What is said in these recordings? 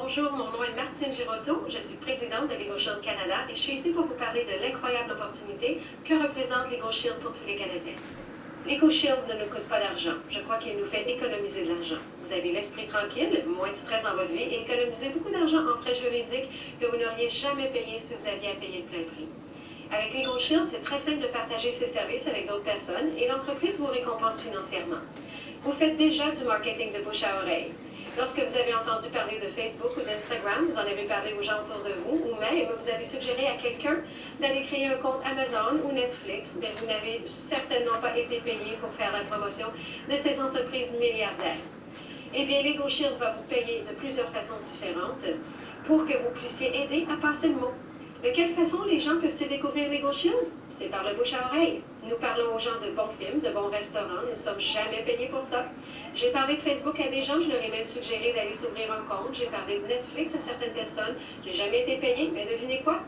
Bonjour, mon nom est Martine Girotteau, je suis présidente de LegalShield Canada et je suis ici pour vous parler de l'incroyable opportunité que représente LegalShield pour tous les Canadiens. LegalShield ne nous coûte pas d'argent, je crois qu'il nous fait économiser de l'argent. Vous avez l'esprit tranquille, moins de stress dans votre vie et économisez beaucoup d'argent en frais juridiques que vous n'auriez jamais payé si vous aviez à payer le plein prix. Avec LegalShield, c'est très simple de partager ses services avec d'autres personnes et l'entreprise vous récompense financièrement. Vous faites déjà du marketing de bouche à oreille. Lorsque vous avez entendu parler de Facebook ou d'Instagram, vous en avez parlé aux gens autour de vous, ou même vous avez suggéré à quelqu'un d'aller créer un compte Amazon ou Netflix, mais vous n'avez certainement pas été payé pour faire la promotion de ces entreprises milliardaires. Eh bien, LegalShield va vous payer de plusieurs façons différentes pour que vous puissiez aider à passer le mot. De quelle façon les gens peuvent-ils découvrir LegalShield? C'est par le bouche à oreille. Nous parlons aux gens de bons films, de bons restaurants. Nous ne sommes jamais payés pour ça. J'ai parlé de Facebook à des gens, je leur ai même suggéré d'aller s'ouvrir un compte. J'ai parlé de Netflix à certaines personnes. J'ai jamais été payé, mais devinez quoi?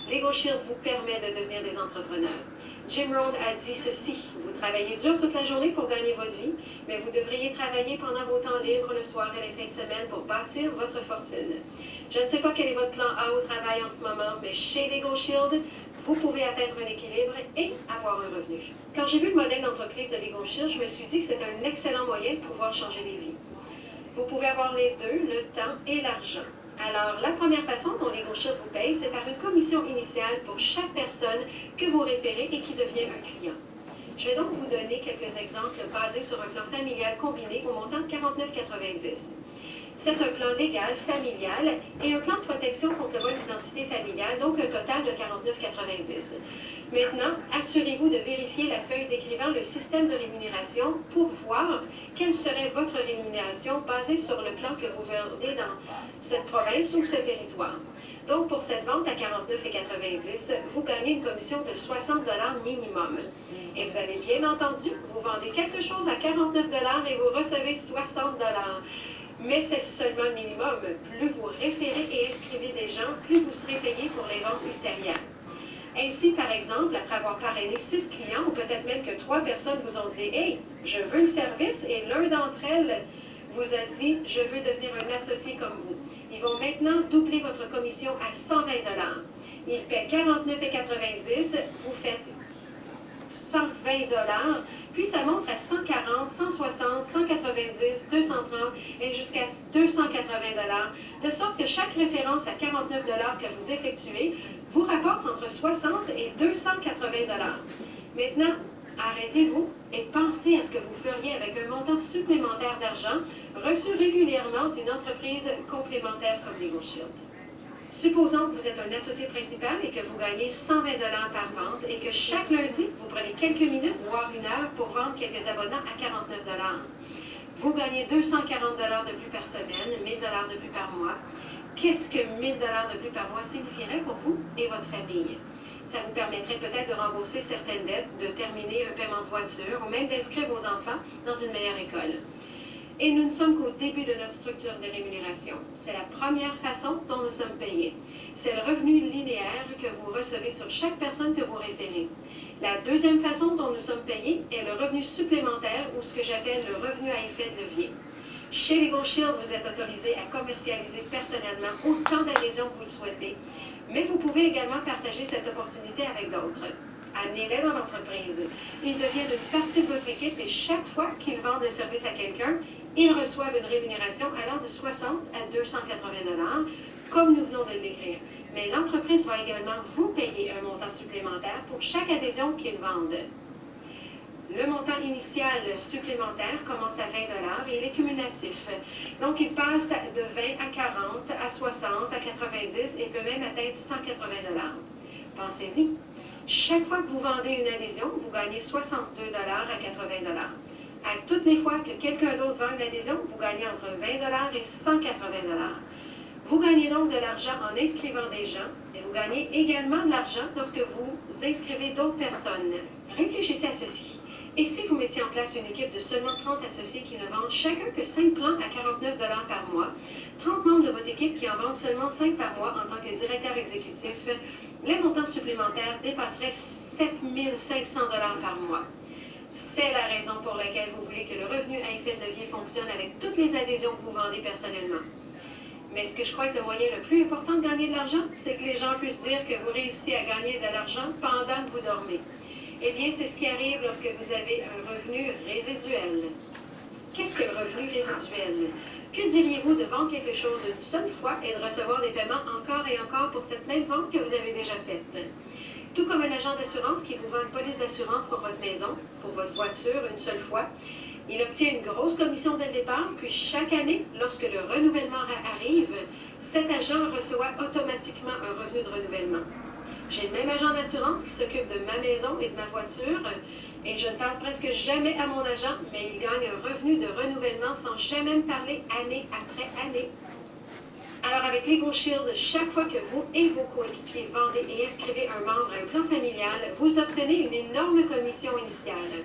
LegalShield vous permet de devenir des entrepreneurs. Jim Rohn a dit ceci: vous travaillez dur toute la journée pour gagner votre vie, mais vous devriez travailler pendant vos temps libres, le soir et les fins de semaine pour bâtir votre fortune. Je ne sais pas quel est votre plan A au travail en ce moment, mais chez LegalShield, vous pouvez atteindre un équilibre et avoir un revenu. Quand j'ai vu le modèle d'entreprise de LegalShield, je me suis dit que c'était un excellent moyen de pouvoir changer des vies. Vous pouvez avoir les deux, le temps et l'argent. Alors, la première façon dont LegalShield vous paye, c'est par une commission initiale pour chaque personne que vous référez et qui devient un client. Je vais donc vous donner quelques exemples basés sur un plan familial combiné au montant de 49,90. C'est un plan légal, familial et un plan de protection contre le vol d'identité familiale, donc un total de 49,90. Maintenant, assurez-vous de vérifier la feuille décrivant le système de rémunération pour voir quelle serait votre rémunération basée sur le plan que vous vendez dans cette province ou ce territoire. Donc, pour cette vente à 49,90, vous gagnez une commission de 60 $ minimum. Et vous avez bien entendu, vous vendez quelque chose à 49 $ et vous recevez 60 $. Mais c'est seulement le minimum. Plus vous référez et inscrivez des gens, plus vous serez payé pour les ventes ultérieures. Ainsi, par exemple, après avoir parrainé 6 clients, ou peut-être même que 3 personnes vous ont dit « Hey, je veux le service » et l'un d'entre elles vous a dit « Je veux devenir un associé comme vous ». Ils vont maintenant doubler votre commission à 120 $. Ils paient 49,90 $, vous faites 120 $, puis ça monte à 140, 160, 190, 230 et jusqu'à 280 $, de sorte que chaque référence à 49 $ que vous effectuez vous rapporte entre 60 et 280 $. Maintenant, arrêtez-vous et pensez à ce que vous feriez avec un montant supplémentaire d'argent reçu régulièrement d'une entreprise complémentaire comme LegalShield. Supposons que vous êtes un associé principal et que vous gagnez 120 $ par vente et que chaque lundi, vous prenez quelques minutes, voire une heure, pour vendre quelques abonnements à 49 $. Vous gagnez 240 $ de plus par semaine, 1 000 $ de plus par mois. Qu'est-ce que 1 000 $ de plus par mois signifierait pour vous et votre famille? Ça vous permettrait peut-être de rembourser certaines dettes, de terminer un paiement de voiture ou même d'inscrire vos enfants dans une meilleure école. Et nous ne sommes qu'au début de notre structure de rémunération. C'est la première façon dont nous sommes payés. C'est le revenu linéaire que vous recevez sur chaque personne que vous référez. La deuxième façon dont nous sommes payés est le revenu supplémentaire ou ce que j'appelle le revenu à effet de levier. Chez LegalShield, vous êtes autorisé à commercialiser personnellement autant d'adhésions que vous le souhaitez, mais vous pouvez également partager cette opportunité avec d'autres. Amenez-les dans l'entreprise. Ils deviennent une partie de votre équipe et chaque fois qu'ils vendent un service à quelqu'un, ils reçoivent une rémunération allant de 60 à 280 $, comme nous venons de l'écrire. Mais l'entreprise va également vous payer un montant supplémentaire pour chaque adhésion qu'ils vendent. Le montant initial supplémentaire commence à 20 $ et il est cumulatif. Donc, il passe de 20 à 40, à 60, à 90 et peut même atteindre 180 $. Pensez-y. Chaque fois que vous vendez une adhésion, vous gagnez 62 $ à 80 $. À toutes les fois que quelqu'un d'autre vend une adhésion, vous gagnez entre 20 $ et 180 $. Vous gagnez donc de l'argent en inscrivant des gens, et vous gagnez également de l'argent lorsque vous inscrivez d'autres personnes. Réfléchissez à ceci. Et si vous mettiez en place une équipe de seulement 30 associés qui ne vendent chacun que 5 plans à 49 $ par mois, 30 membres de votre équipe qui en vendent seulement 5 par mois en tant que directeur exécutif, les montants supplémentaires dépasseraient 7 500 $ par mois. C'est la raison pour laquelle vous voulez que le revenu à effet de levier fonctionne avec toutes les adhésions que vous vendez personnellement. Mais ce que je crois être le moyen le plus important de gagner de l'argent, c'est que les gens puissent dire que vous réussissez à gagner de l'argent pendant que vous dormez. Eh bien, c'est ce qui arrive lorsque vous avez un revenu résiduel. Qu'est-ce que le revenu résiduel? Que diriez-vous de vendre quelque chose une seule fois et de recevoir des paiements encore et encore pour cette même vente que vous avez déjà faite? Tout comme un agent d'assurance qui vous vend une police d'assurance pour votre maison, pour votre voiture une seule fois, il obtient une grosse commission dès le départ, puis chaque année, lorsque le renouvellement arrive, cet agent reçoit automatiquement un revenu de renouvellement. J'ai le même agent d'assurance qui s'occupe de ma maison et de ma voiture, et je ne parle presque jamais à mon agent, mais il gagne un revenu de renouvellement sans jamais me parler année après année. Alors avec Legal Shield, chaque fois que vous et vos coéquipiers vendez et inscrivez un membre à un plan familial, vous obtenez une énorme commission initiale.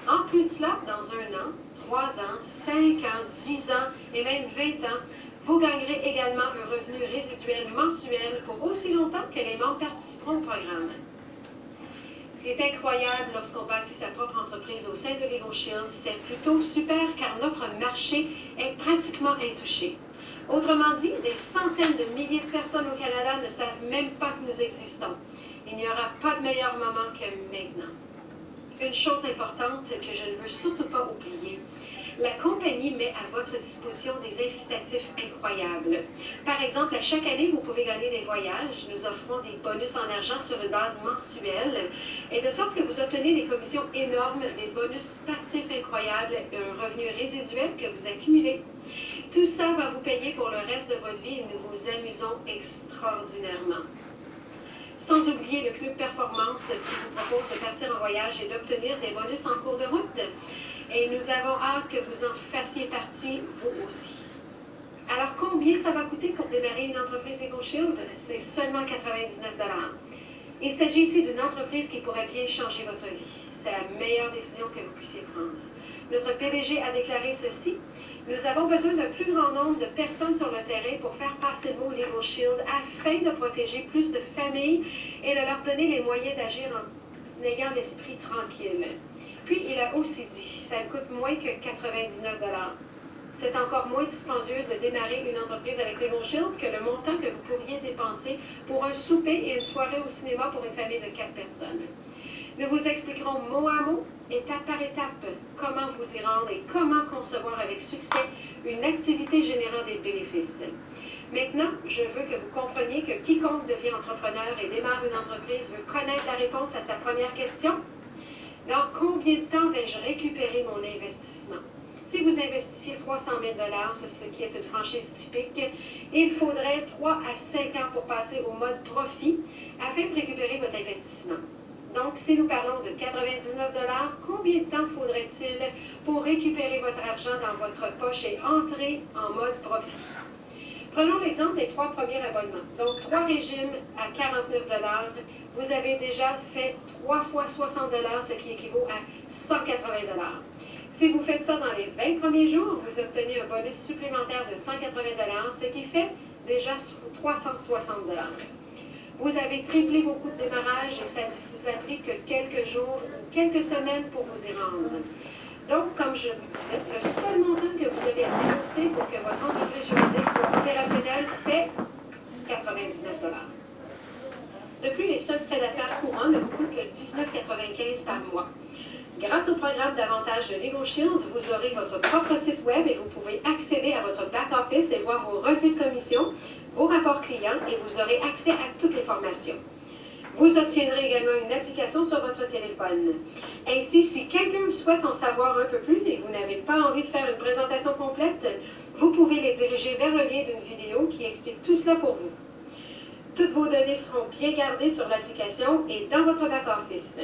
En plus de cela, dans 1 an, 3 ans, 5 ans, 10 ans et même 20 ans, vous gagnerez également un revenu résiduel mensuel pour aussi longtemps que les membres participeront au programme. Ce qui est incroyable lorsqu'on bâtit sa propre entreprise au sein de Legal Shield, c'est plutôt super car notre marché est pratiquement intouché. Autrement dit, des centaines de milliers de personnes au Canada ne savent même pas que nous existons. Il n'y aura pas de meilleur moment que maintenant. Une chose importante que je ne veux surtout pas oublier, la compagnie met à votre disposition des incitatifs incroyables. Par exemple, à chaque année, vous pouvez gagner des voyages. Nous offrons des bonus en argent sur une base mensuelle, et de sorte que vous obtenez des commissions énormes, des bonus passifs incroyables et un revenu résiduel que vous accumulez. Tout ça va vous payer pour le reste de votre vie et nous vous amusons extraordinairement. Sans oublier le Club Performance qui vous propose de partir en voyage et d'obtenir des bonus en cours de route. Et nous avons hâte que vous en fassiez partie, vous aussi. Alors, combien ça va coûter pour démarrer une entreprise Legal Shield? C'est seulement 99 $. Il s'agit ici d'une entreprise qui pourrait bien changer votre vie. C'est la meilleure décision que vous puissiez prendre. Notre PDG a déclaré ceci. Nous avons besoin d'un plus grand nombre de personnes sur le terrain pour faire passer le mot Legal Shield afin de protéger plus de familles et de leur donner les moyens d'agir en ayant l'esprit tranquille. Puis, il a aussi dit, ça coûte moins que 99 $. C'est encore moins dispendieux de démarrer une entreprise avec Legal Shield que le montant que vous pourriez dépenser pour un souper et une soirée au cinéma pour une famille de 4 personnes. Nous vous expliquerons mot à mot, étape par étape, comment vous y rendre et comment concevoir avec succès une activité générant des bénéfices. Maintenant, je veux que vous compreniez que quiconque devient entrepreneur et démarre une entreprise veut connaître la réponse à sa première question. Dans combien de temps vais-je récupérer mon investissement? Si vous investissiez 300 000 $, ce qui est une franchise typique, il faudrait 3 à 5 ans pour passer au mode profit afin de récupérer votre investissement. Donc, si nous parlons de 99 $, combien de temps faudrait-il pour récupérer votre argent dans votre poche et entrer en mode profit? Prenons l'exemple des 3 premiers abonnements. Donc, 3 régimes à 49 $. Vous avez déjà fait 3 fois 60 $, ce qui équivaut à 180 $. Si vous faites ça dans les 20 premiers jours, vous obtenez un bonus supplémentaire de 180 $, ce qui fait déjà 360 $. Vous avez triplé vos coûts de démarrage et ça ne vous a pris que quelques jours ou quelques semaines pour vous y rendre. Donc, comme je vous disais, le seul montant que vous avez à débourser pour que votre entreprise juridique soit opérationnelle, c'est 99 $. De plus, les seuls frais d'affaires courants ne vous coûtent que 19,95 $ par mois. Grâce au programme d'avantages de Legal Shield, vous aurez votre propre site web et vous pouvez accéder à votre back-office et voir vos revenus de commission, vos rapports clients et vous aurez accès à toutes les formations. Vous obtiendrez également une application sur votre téléphone. Ainsi, si quelqu'un souhaite en savoir un peu plus et vous n'avez pas envie de faire une présentation complète, vous pouvez les diriger vers le lien d'une vidéo qui explique tout cela pour vous. Toutes vos données seront bien gardées sur l'application et dans votre back-office.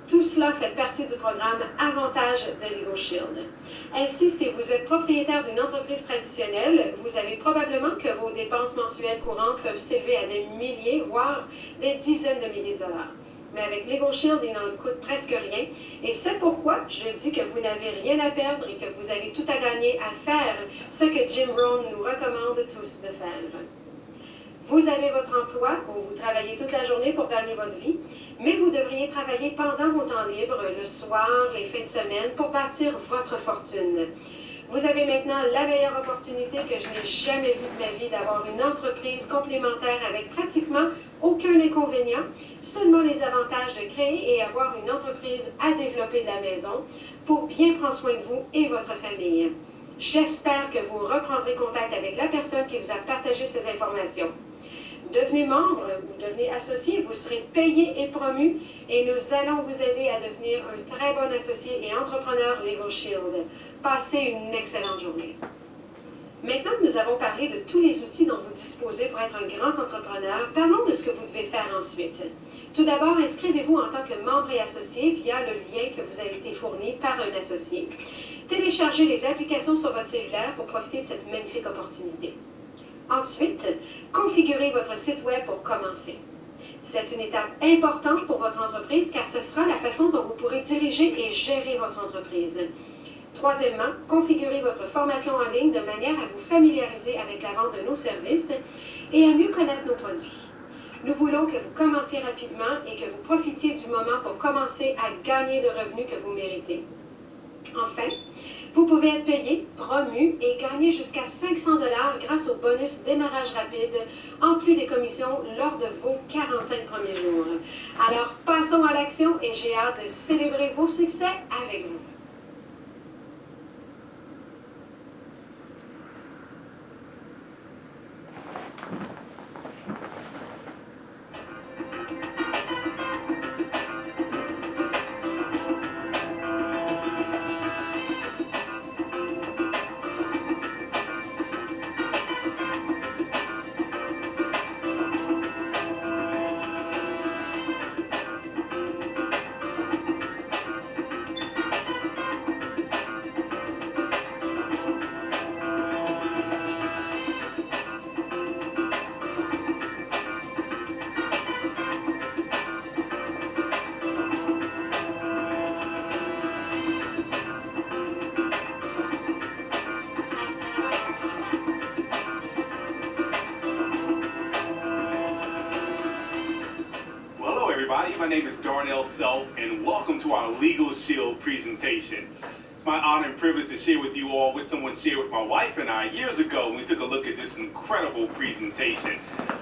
Tout cela fait partie du programme Avantages de Legal Shield. Ainsi, si vous êtes propriétaire d'une entreprise traditionnelle, vous savez probablement que vos dépenses mensuelles courantes peuvent s'élever à des milliers, voire des dizaines de milliers de $. Mais avec Legal Shield, il n'en coûte presque rien. Et c'est pourquoi je dis que vous n'avez rien à perdre et que vous avez tout à gagner à faire ce que Jim Rohn nous recommande tous de faire. Vous avez votre emploi où vous travaillez toute la journée pour gagner votre vie, mais vous devriez travailler pendant vos temps libres, le soir, les fins de semaine, pour bâtir votre fortune. Vous avez maintenant la meilleure opportunité que je n'ai jamais vue de ma vie d'avoir une entreprise complémentaire avec pratiquement aucun inconvénient, seulement les avantages de créer et avoir une entreprise à développer de la maison pour bien prendre soin de vous et votre famille. J'espère que vous reprendrez contact avec la personne qui vous a partagé ces informations. Devenez membre ou devenez associé, vous serez payé et promu et nous allons vous aider à devenir un très bon associé et entrepreneur Legal Shield. Passez une excellente journée. Maintenant que nous avons parlé de tous les outils dont vous disposez pour être un grand entrepreneur, parlons de ce que vous devez faire ensuite. Tout d'abord, inscrivez-vous en tant que membre et associé via le lien que vous a été fourni par un associé. Téléchargez les applications sur votre cellulaire pour profiter de cette magnifique opportunité. Ensuite, configurez votre site web pour commencer. C'est une étape importante pour votre entreprise car ce sera la façon dont vous pourrez diriger et gérer votre entreprise. Troisièmement, configurez votre formation en ligne de manière à vous familiariser avec la vente de nos services et à mieux connaître nos produits. Nous voulons que vous commenciez rapidement et que vous profitiez du moment pour commencer à gagner le revenu que vous méritez. Enfin, vous pouvez être payé, promu et gagner jusqu'à 500 $ grâce au bonus démarrage rapide, en plus des commissions lors de vos 45 premiers jours. Alors, passons à l'action et j'ai hâte de célébrer vos succès avec vous. My name is Darnell Self, and welcome to our Legal Shield presentation. It's my honor and privilege to share with you all what someone shared with my wife and I years ago when we took a look at this incredible presentation.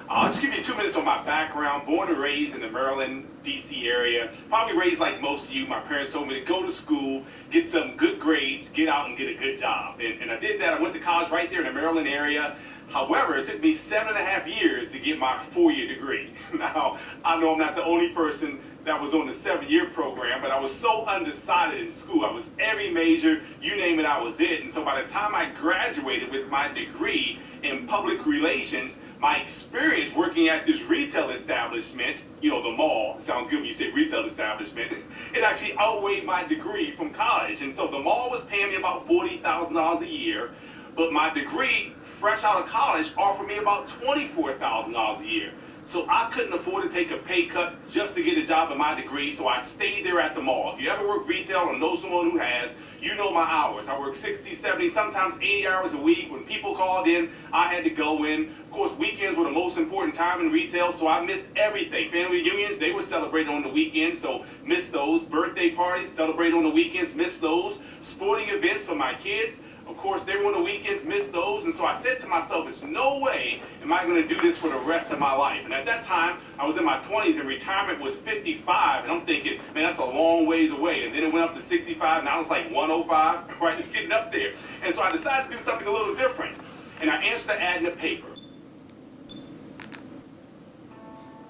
I'll just give you 2 minutes on my background. Born and raised in the Maryland, D.C. area. Probably raised like most of you. My parents told me to go to school, get some good grades, get out and get a good job. And I did that. I went to college right there in the Maryland area. However, it took me 7.5 years to get my 4-year degree. Now, I know I'm not the only person that was on the 7-year program, but I was so undecided in school. I was every major, you name it, I was it. And so by the time I graduated with my degree in public relations, my experience working at this retail establishment, you know, the mall, sounds good when you say retail establishment, it actually outweighed my degree from college. And so the mall was paying me about $40,000 a year, but my degree, fresh out of college, offered me about $24,000 a year. So I couldn't afford to take a pay cut just to get a job in my degree, so I stayed there at the mall. If you ever work retail or know someone who has, you know my hours. I work 60, 70, sometimes 80 hours a week. When people called in, I had to go in. Of course, weekends were the most important time in retail, so I missed everything. Family reunions, they were celebrated on the weekends, so missed those. Birthday parties, celebrated on the weekends, missed those. Sporting events for my kids, of course, they were on the weekends, missed those. And so I said to myself, there's no way am I going to do this for the rest of my life. And at that time, I was in my 20s and retirement was 55. And I'm thinking, man, that's a long ways away. And then it went up to 65. Now it's like 105, right? It's getting up there. And so I decided to do something a little different. And I answered the ad in the paper.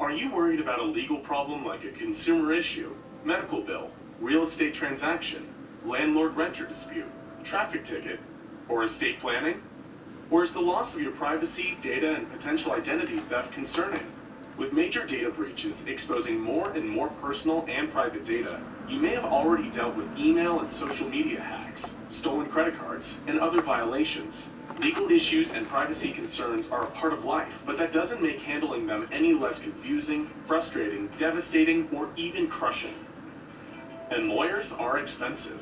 Are you worried about a legal problem like a consumer issue, medical bill, real estate transaction, landlord-renter dispute, traffic ticket, or estate planning? Or is the loss of your privacy, data, and potential identity theft concerning? With major data breaches exposing more and more personal and private data, you may have already dealt with email and social media hacks, stolen credit cards, and other violations. Legal issues and privacy concerns are a part of life, but that doesn't make handling them any less confusing, frustrating, devastating, or even crushing. And lawyers are expensive.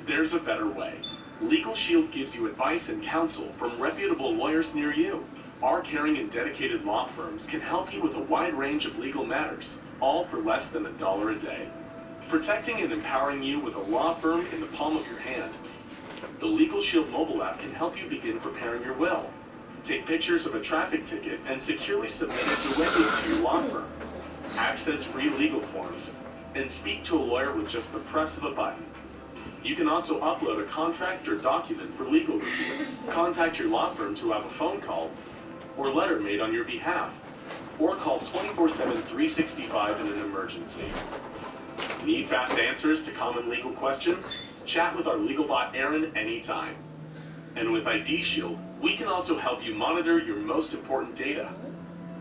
There's a better way. Legal Shield gives you advice and counsel from reputable lawyers near you. Our caring and dedicated law firms can help you with a wide range of legal matters, all for less than $1 a day. Protecting and empowering you with a law firm in the palm of your hand. The Legal Shield mobile app can help you begin preparing your will. Take pictures of a traffic ticket and securely submit it directly to your law firm. Access free legal forms and speak to a lawyer with just the press of a button. You can also upload a contract or document for legal review. Contact your law firm to have a phone call or letter made on your behalf, or call 24/7 365 in an emergency. Need fast answers to common legal questions? Chat with our legal bot Aaron anytime. And with ID Shield, we can also help you monitor your most important data.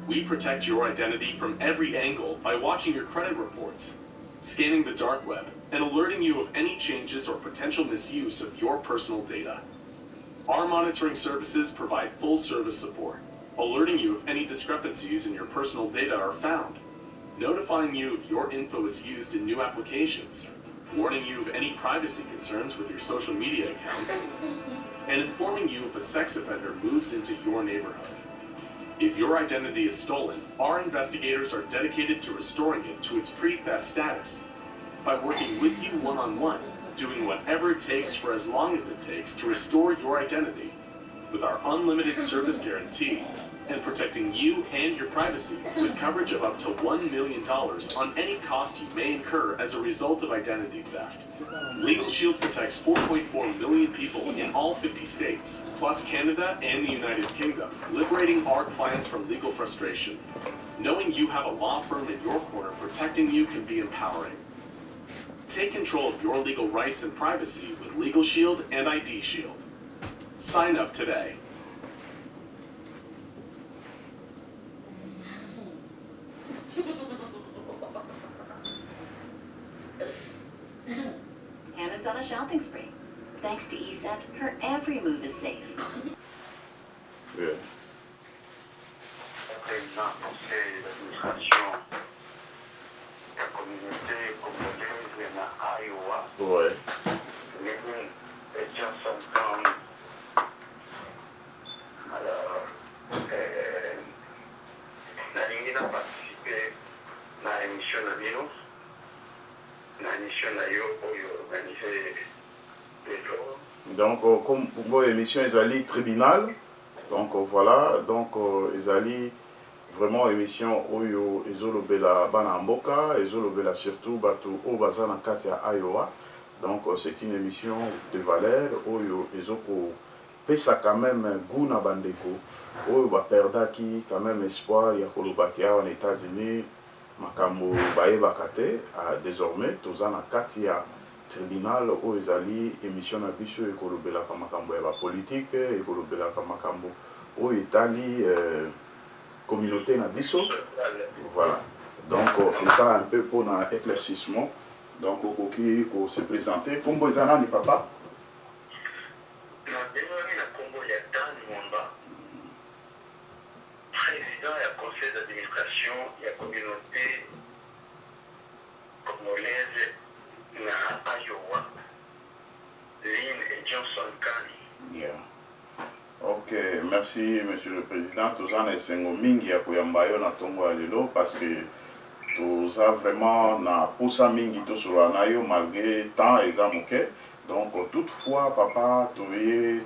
We protect your identity from every angle by watching your credit reports, scanning the dark web, and alerting you of any changes or potential misuse of your personal data. Our monitoring services provide full service support, alerting you if any discrepancies in your personal data are found, notifying you if your info is used in new applications, warning you of any privacy concerns with your social media accounts, and informing you if a sex offender moves into your neighborhood. If your identity is stolen, our investigators are dedicated to restoring it to its pre-theft status by working with you one-on-one, doing whatever it takes for as long as it takes to restore your identity with our unlimited service guarantee and protecting you and your privacy with coverage of up to $1 million on any cost you may incur as a result of identity theft. Legal Shield protects 4.4 million people in all 50 states, plus Canada and the United Kingdom, liberating our clients from legal frustration. Knowing you have a law firm in your corner protecting you can be empowering. Take control of your legal rights and privacy with Legal Shield and ID Shield. Sign up today. Hannah's on a shopping spree. Thanks to ESET, her every move is safe. Yeah. Président conseil d'administration de la communauté congolaise na Iowa, Ouais. Living et Johnson County. Alors, nalingi na participer na émission na bino, na émission na yo oyo organisé lelo. Donc, comme pour l'émission ezali tribunal, donc voilà, donc ezali vraiment émission oyo ezolobela bana mboka, ezolobela surtout bato oyo baza na kati ya Iowa. Donc c'est une émission de valeur oyo ezoko pesa quand même goût na bandeko oyo baperdaki quand même espoir ya kolobaki awa na États-Unis makambo bayebaka te. Désormais toza na kati ya tribunal oyo ezali émission na biso ekolobelaka makambo ya bapolitike, ekolobelaka makambo oyo etali communauté na biso. Voilà, donc c'est ça un peu pour un éclaircissement. Donc okoki ko se présenter kombo eza nani papa? Na bengi na kombo ya Dan Mwamba, président ya conseil d'administration ya communauté congolaise na Iowa, Lynn et Johnson County. Yeah. Ok, merci Monsieur le Président. Toza na esengo mingi ya koyamba yo na tongo ya lelo parce que toza vraiment na posa mingi tosolola na yo malgré temps eza moke. Donc toutefois papa toye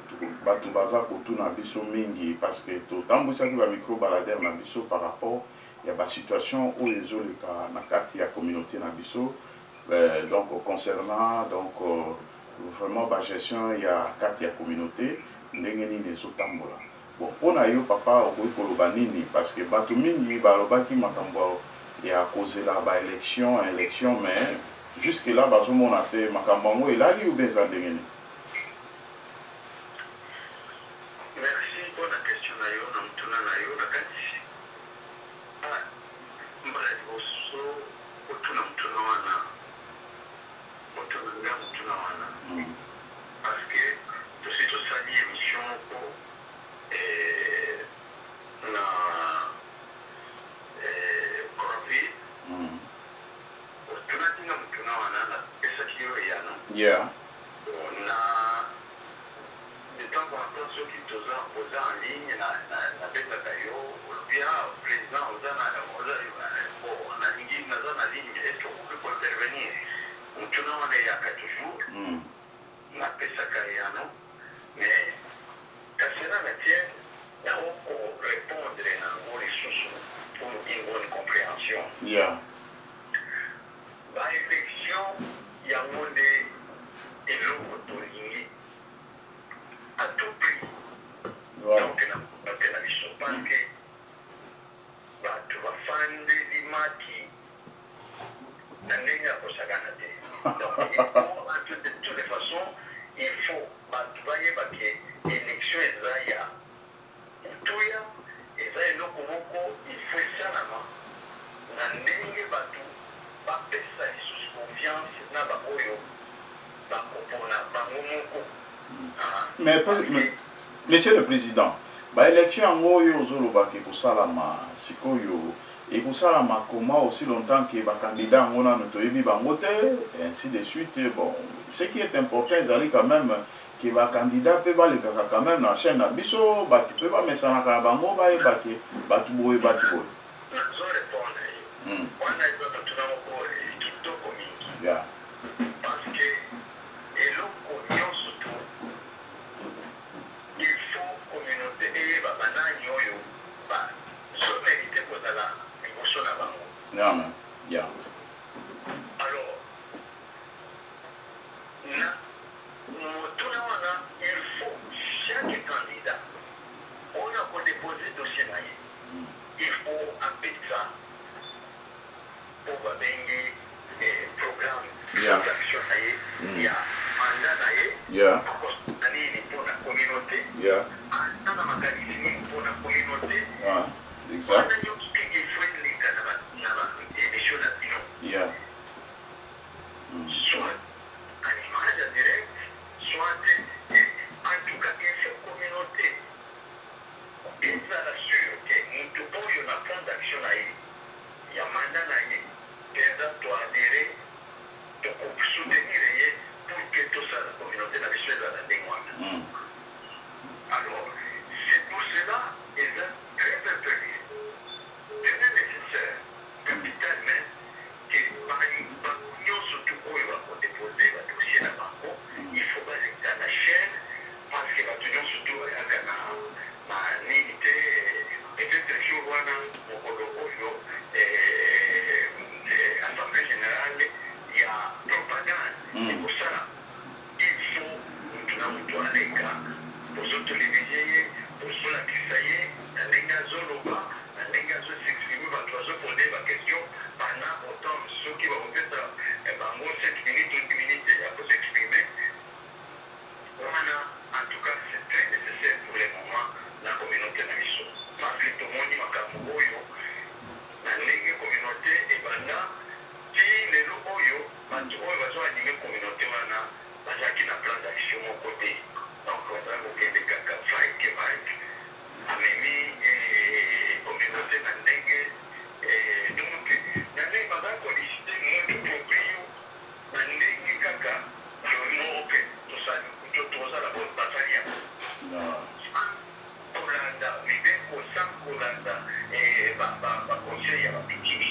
bato baza kotuna biso mingi parce que totambwisaki ba micro baladere na biso par rapport ya ba situation oyo ezoleka na kati ya communauté na biso. Donc concernant donc vraiment ba gestion ya kati ya communauté ndenge nini ezotambola. Bon mpona yo papa okoki koloba nini parce que bato mingi balobaki makambo ya kozela baélection mais jusque là bazomona te makambo yango elali ou bien eza ndenge nini? Merci pour la question na yo na mutuna na yo na kanisi. Mbala liboso otuna mutuna wana. Mutuna wana. Parce que tosi tosali émission moko na COVID. Otuna tinga mutuna wana na pesa kiyo yana. Yeah. Na non? Mais quand cela me tient, il y a encore répondre à les sources pour une bonne compréhension. Yeah. L'élection, il y a un monde et l'autre à tout prix. Voilà. Donc, parce que tu vas faire des matchs dans les donc, il faut, de toutes les façons, il faut que l'élection est là, il y a tout, et ça est là, il faut ça là-bas. Dans les bateaux, pas ça sous confiance, n'a pas Monsieur le Président, l'élection en Oyo Zolobake Kusalama, Sikoyo, et Kusalama comment aussi longtemps que les candidats ont notoyebi bangote, et ainsi de suite. Bon, ce qui est important, c'est quand même que les candidats peuvent aller quand même dans la chaîne Abisso, tu peux pas mettre ça dans la bango, batu boy. Yeah. Parce que et l'autre surtout il faut communauté et banani oyo ba so mérité pour la émotion à bango. Yeah, man. Yeah. Alors na wana il faut chaque candidat on a déposé dossier là. Il faut appeler ça pour babengi programme d'action il y a mandat pour la communauté dans la pour la communauté Exact. soit en image direct soit en tout cas il faut communauté et ça assure que nous devons la fond d'action il y a mandat doit adhérer pour soutenir pour que tout ça, la communauté n'a pas besoin de moi. Alors, c'est pour cela qu'il est très impérieux, très nécessaire, capitalement, que par l'union surtout où il va déposer le dossier à la banque, il faut pas rester à la chaîne, parce que l'union surtout est à la limité, peut-être que je vois dans mon Assemblée générale, il y a propagande. Et pour ça, il faut nous aller pour se téléviser, pour se la crisailler, les gazos là-bas, les gazos s'exprimer, les poser la question pendant autant ceux qui vont faire 5 minutes, 10 minutes pour s'exprimer. Voilà, en tout cas, c'est très nécessaire pour le moment la communauté de l'Issou. Parce que tout le monde dit que la communauté et banda si les locaux bantu oyo bazoanime communauté wana bazalaki na plan d'action mon côté donc baza kokende kaka fike amemi communauté na ndenge donc na ndenge baza kolicite motu proprio na ndenge kaka moko tozala basali yango kolanda mibeko sans kolanda baconseil ya bapikini.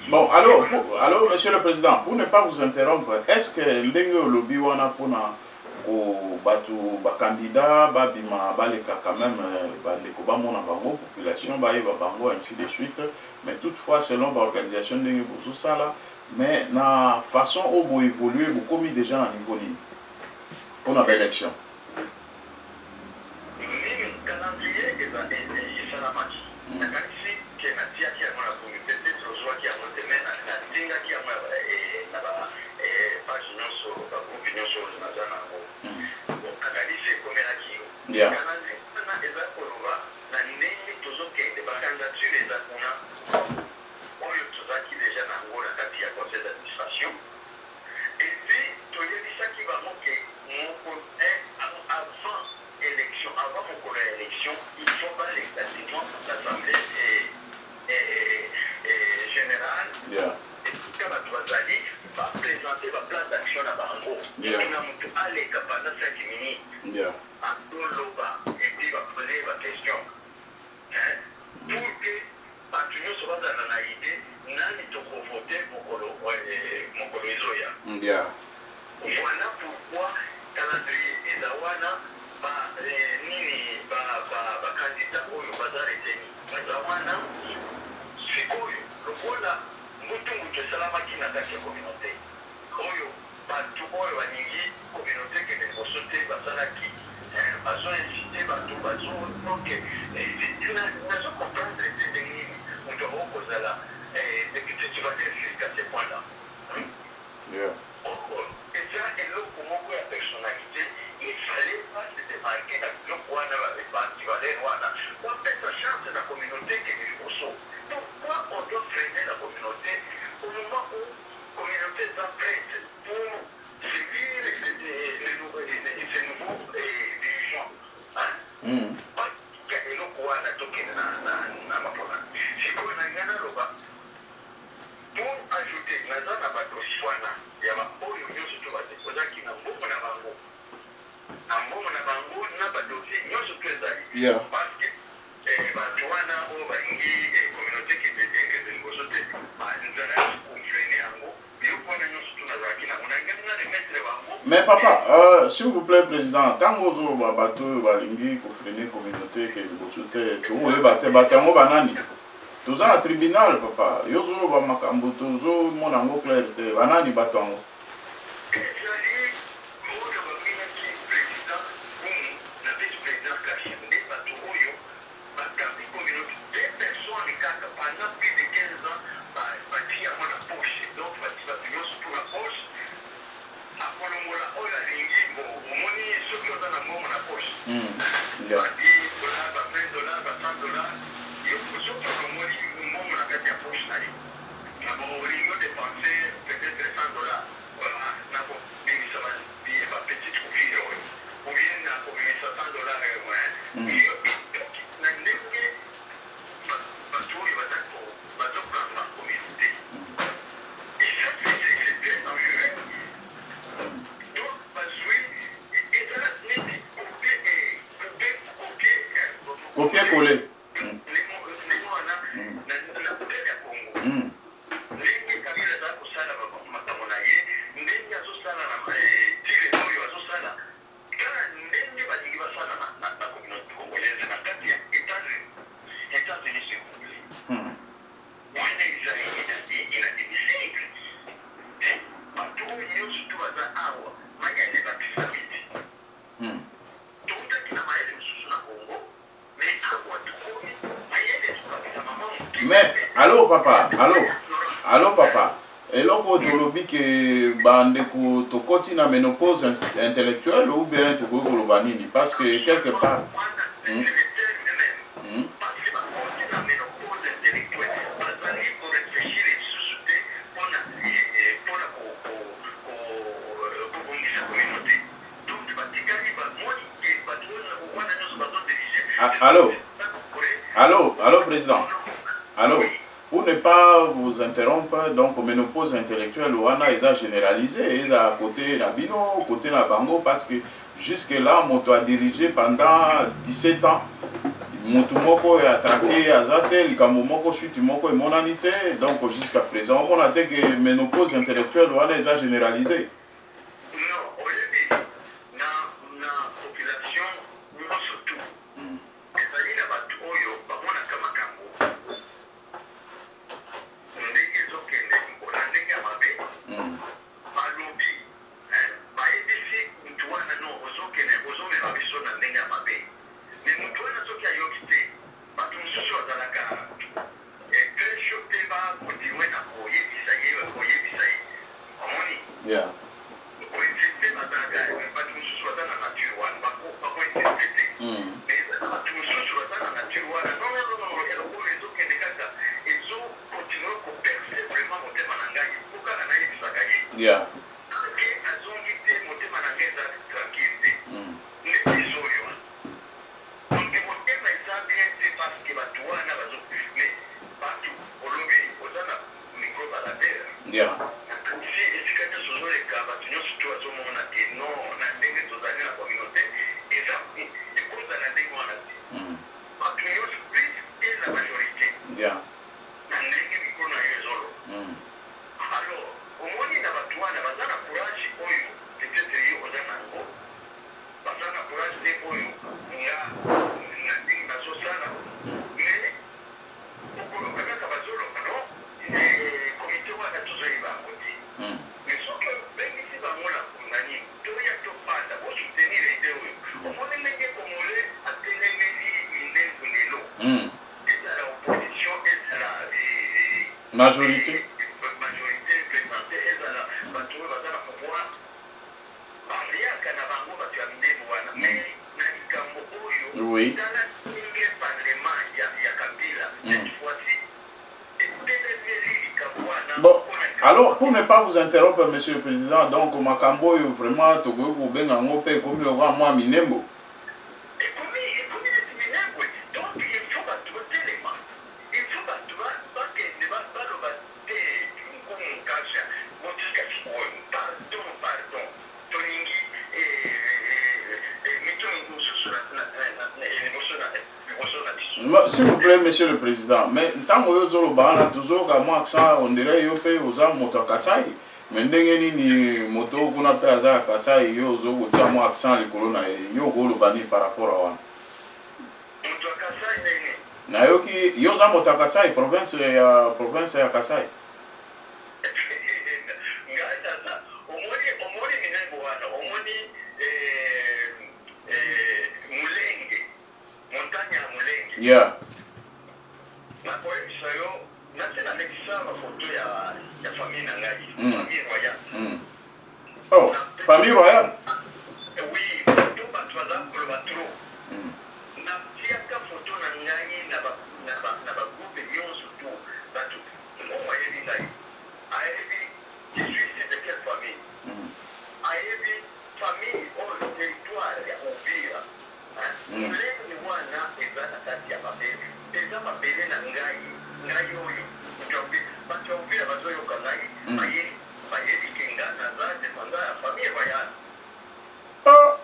Bon, alors, Monsieur le Président, pour ne pas vous interrompre, est-ce que le lobby wana pona ko batu ba candidat ba bima baleka quand même ba ndeko ba mona bango population ba yeba bango ainsi de suite, mais toutefois selon l'organisation de bozo sala, mais na façon au bo évoluer beaucoup mis déjà à niveau ligne. On a l'élection. Calendrier et ça la match. La qualité qui est la tia qui a la communauté qui a monté la tinga qui a la page sur la opinion sur le Nazana. Bon, analyser comme la qui. Calendrier, on a des accords na ndenge tozoke de bakandidature les accords. On le tozaki déjà na ngola kati ya conseil d'administration. Et puis toyebisa qui va manquer avant élection, avant mon élection, il faut pas l'exactement l'Assemblée générale. Et quand la Toisali va présenter le plan d'action à Bango, il a aller pendant 5 minutes à Toloba et puis va poser la question. Pour que Antonio soit dans la idée, n'a pas voter pour mon Colomisoya. Voilà pourquoi calendrier et Zawa wana bakandida oyo baza reteni baza wana sikoyo lokola mutu esalamaki na kati ya communauté oyo bato oyo balingi communauté kende liboso te basalaki bazoinsiste bato bazoke nazo comprendre te ndenge nini moto akoki kozala député tubadere jusqu'à ce point là eza eloko moko ya personnalité il fallait pas se démarquer na biloko wana batibadere wana bapesa chance na communauté kende liboso. Pourquoi on doit freiner la communauté au moment où la communauté est prête pour suivre ces nouveaux dirigeants? Eloko wana tokende na mapona sikoyo na ngai naloba pour ajouter naza na bato wana ya baoyo nyonso to ozaki na mbongo na bango na badosie nyonso to ezali parce que bato wana oyo balingi communauté kende liboso te nzalaki kofrene yango biloko wana nyonso to nazalaki nango na ngai na remettre bango. Mais papa, s'il vous plaît, président, tant que vous avez battu balingi kofrene communauté kende liboso te toyeba batango banani toza na tribunal papa yozoloba makambo tozomona yango clair te banani bato yango ezali oyo babengaki président Boum na vice-président Kachim nde bato oyo bakambi communauté deux personnes kaka pendant plus de 15 ans batia yango na poche donc bati bato nyonso to na poche akolongola oyo alingi omoni soki oza na mbongo na poche badi $10 $20 $100 soki olongoli mbongo na kati ya poche na yo olingi odepense peut-être $100 na kobimisa bapetite kofile oyo ou bien na kobimisa $100 na ndenge bato oyo bazoprendre en communauté et ça c'est très dangereux donc bazwi ezala neti copier-coller ndenge wana na hotel ya Congo ndenge Kabila aza kosala makambo na ye ndenge azosala na tire oyo azosala kala ndenge balingi basala na communauté congolaise na kati ya États-Unis s'il vous plaît wana ezali inadmissible bato oyo nyonso to baza awa mayele bakisa miti tokutaki na mayele mosusu na Congo mais awa tokomi mayele tokabisa mama moke mais allo papa eloko tolobi ke bandeko tokoti na ménopause intellectuelle ou bien tokoki koloba nini parce que quelque part Allô, président. Allô. Pour ne pas vous interrompre, donc ménopause intellectuelle, wana eza généralisé, eza à côté na bino, côté na bango, parce que jusque-là, moto a dirigé pendant 17 ans. Moto moko a traqué azate, likambo moko chuti moko emonanité, donc jusqu'à présent, on a dit que ménopause intellectuelle, wana eza généralisé. Alors, omoni na bato wana Majorité. Majorité représentée ezala bato oyo baza na pouvoir baliaka na bango bato ya mindemo wana mais na likambo oyo Oui. tala ndenge parlement ya Kabila cette fois-ci etelemi likambo wana. Bon, alors pour ne pas vous interrompre, Monsieur le Président, donc makambo yo vraiment tokoki kobenga ngo mpe ekomi lokola mwa minembo. ekomi neti minembwe donc il faut bato botelema il faut bato bakende baloba te nkomokasha botika sikoyo pardon tolingi mito mosusu liboso na biso. S'il vous plaît, Monsieur le Président, mais ntango oyo ozoloba wana tozoyoka mwa accent on dirait yo mpe oza moto ya Kasai, mais ndenge nini moto kuna mpe aza ya Kasai yo ozokotia mwa accent likolo na ye yo okoloba nini par rapport a wana? moto ya Kasai ndenge nayoki yo oza moto ya Kasai, province ya Kasai. ngai sasa omoni minembo wana omoni Mulenge montagne ya Mulenge. Yeah. nakoyebisa yo nase nalekisa bafoto ya famille na ngai famille royale. Oh, famille royale. Oui, foto bato baza koloba tro natiaka foto na ngai na bagroupe nyonso to bato omo ayebi ngai ayebi je suis de quelle famille ayebi famille oyo territoire ya Uvira Mulenge wana eza na kati ya mabele eza mabele na ngai oyo bato ya Uvira bazoyoka ngai bayebi ke nga naza dependa ya famille royale. Oh.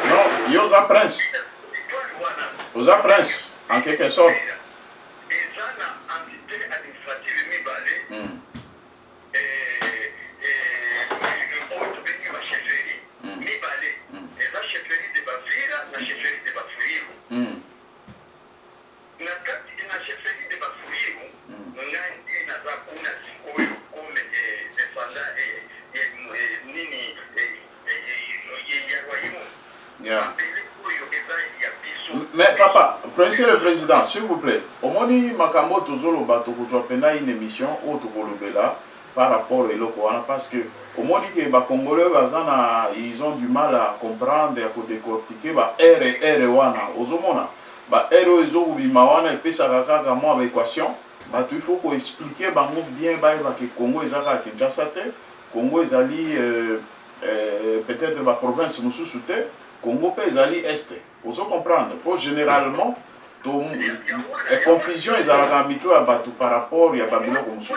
Non, yo oza prince. Oza prince, en quelque sorte. eza na entité administrative mibale oyo tobengi bachefferie mibale eza chefferie de Bavira na chefferie de Bafuliru. na kati na chefferie de Bafuliru ngai nde naza kuna sikoyo comme descendant nini ya royaume. Yeah. mabele oyo eza ya biso. Mais papa, Monsieur le Président, s'il vous plaît, omoni makambo tozoloba tokozwa pena une émission oyo tokolobela par rapport eloko wana parce que omoni ke bakongolais baza na ils ont du mal à comprendre ya kodécortiquer ba R wana ozomona ba R oyo ezokobima wana epesaka kaka mwa baéquation bato il faut koexplike bango bien bayeba ke Congo eza kaka Kinshasa te, Congo ezali peut-être baprovince mosusu te, Congo mpe ezali este ozo comprendre po généralement to confusion ezalaka mito ya bato par rapport ya babiloko mosusu.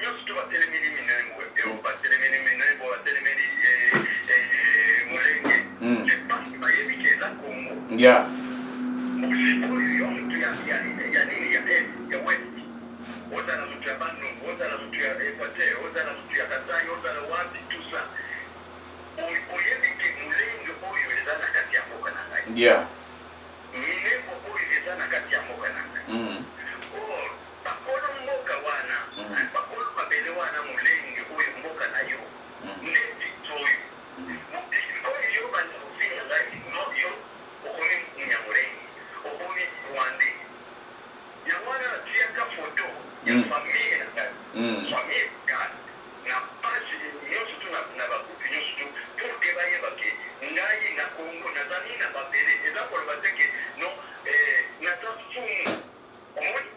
nyonso to batelemeli minengo batelemeli minengo batelemeli Mulenge je pense bayebi ke eza Congo. Yeah. sikoyo yo moto ya nini ya west ozala moto ya Bandungu ozala moto ya Equateur ozala moto ya Kasai ozala wapi tout ça oyebi ke Mulenge oyo eza na kati ya mboka na ngai. Yeah. minengo oyo eza na kati ya mboka na ngai. bakolo mboka wana bakolo mabele wana Mulenge oyo mboka na yo ndeti toyo oyo yo bandovinga ngai no yo okomi Munyamulenge okomi Rwande yango wana natiaka foto ya famille na ngai famille kani na page nyonso to na bagroupe nyonso to pour ke bayeba ke ngai na Congo nazali na babele eza koloba te ke no naza fumu omoni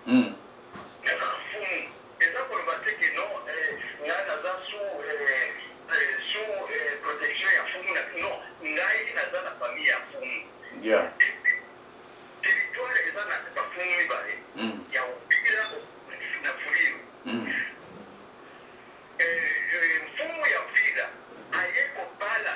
naza fumu eza koloba te ke no ngai naza sous protection ya fumu no ngai naza na famille ya fumu. Yeah. territoire eza na bafumu mibale ya Uvira na Fuliru. mfumu ya Uvira aye kobala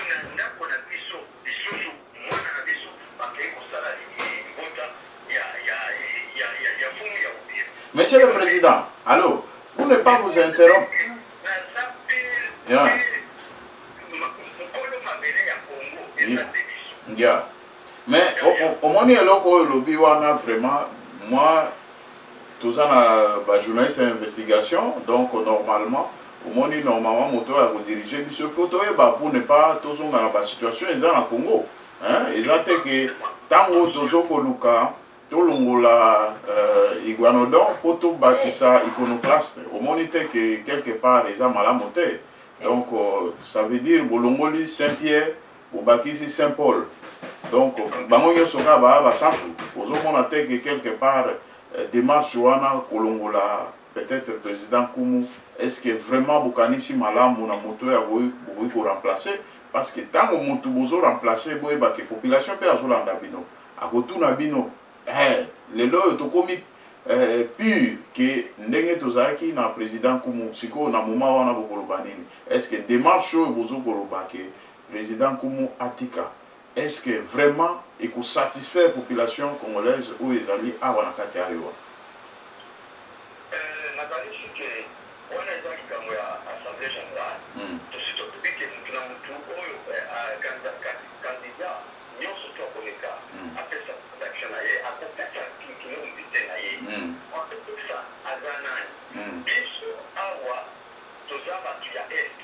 na ndako na biso lisusu mwana na biso bakei kosala libota ya fumu ya Uvira. Monsieur le Président, allô, pour ne pas vous interrompre. naza Yeah. mokolo mabele ya Congo eza te biso. Yeah. Mais omoni eloko oyo lobi wana vraiment moi toza na ba journaliste d'investigation donc normalement omoni normalement moto ya kodiriger biso faut toyeba pour ne pas tozonga na ba situation eza na Congo hein eza te ke tango tozokoluka tolongola iguanodon po tobakisa iconoclaste omoni te ke quelque part eza malamu te donc ça veut dire bolongoli Saint-Pierre bobakisi Saint-Paul donc bango nyonso kaka baya basantu ozomona te ke quelque part démarche wana kolongola peut-être président Kumu est-ce que vraiment bokanisi malamu na moto ya boyi koremplacer parce que ntango motu bozo remplacer boyeba ke population mpe azolanda bino akotuna bino lelo oyo tokomi pur ke ndenge tozalaki na président Kumu sikoyo na moma wana bokoloba nini est-ce que démarche oyo bozokoloba ke président Kumu atika est-ce que vraiment ekosatisfaire population congolaise oyo ezali awa na kati ya yo nakanisi ke wana eza likambo ya assemblée générale tosi tokoki ke motu na motu oyo candidat nyonso to akoleka apesa protection na ye akopesa kino invité na ye akopesa aza nani biso awa toza bato ya est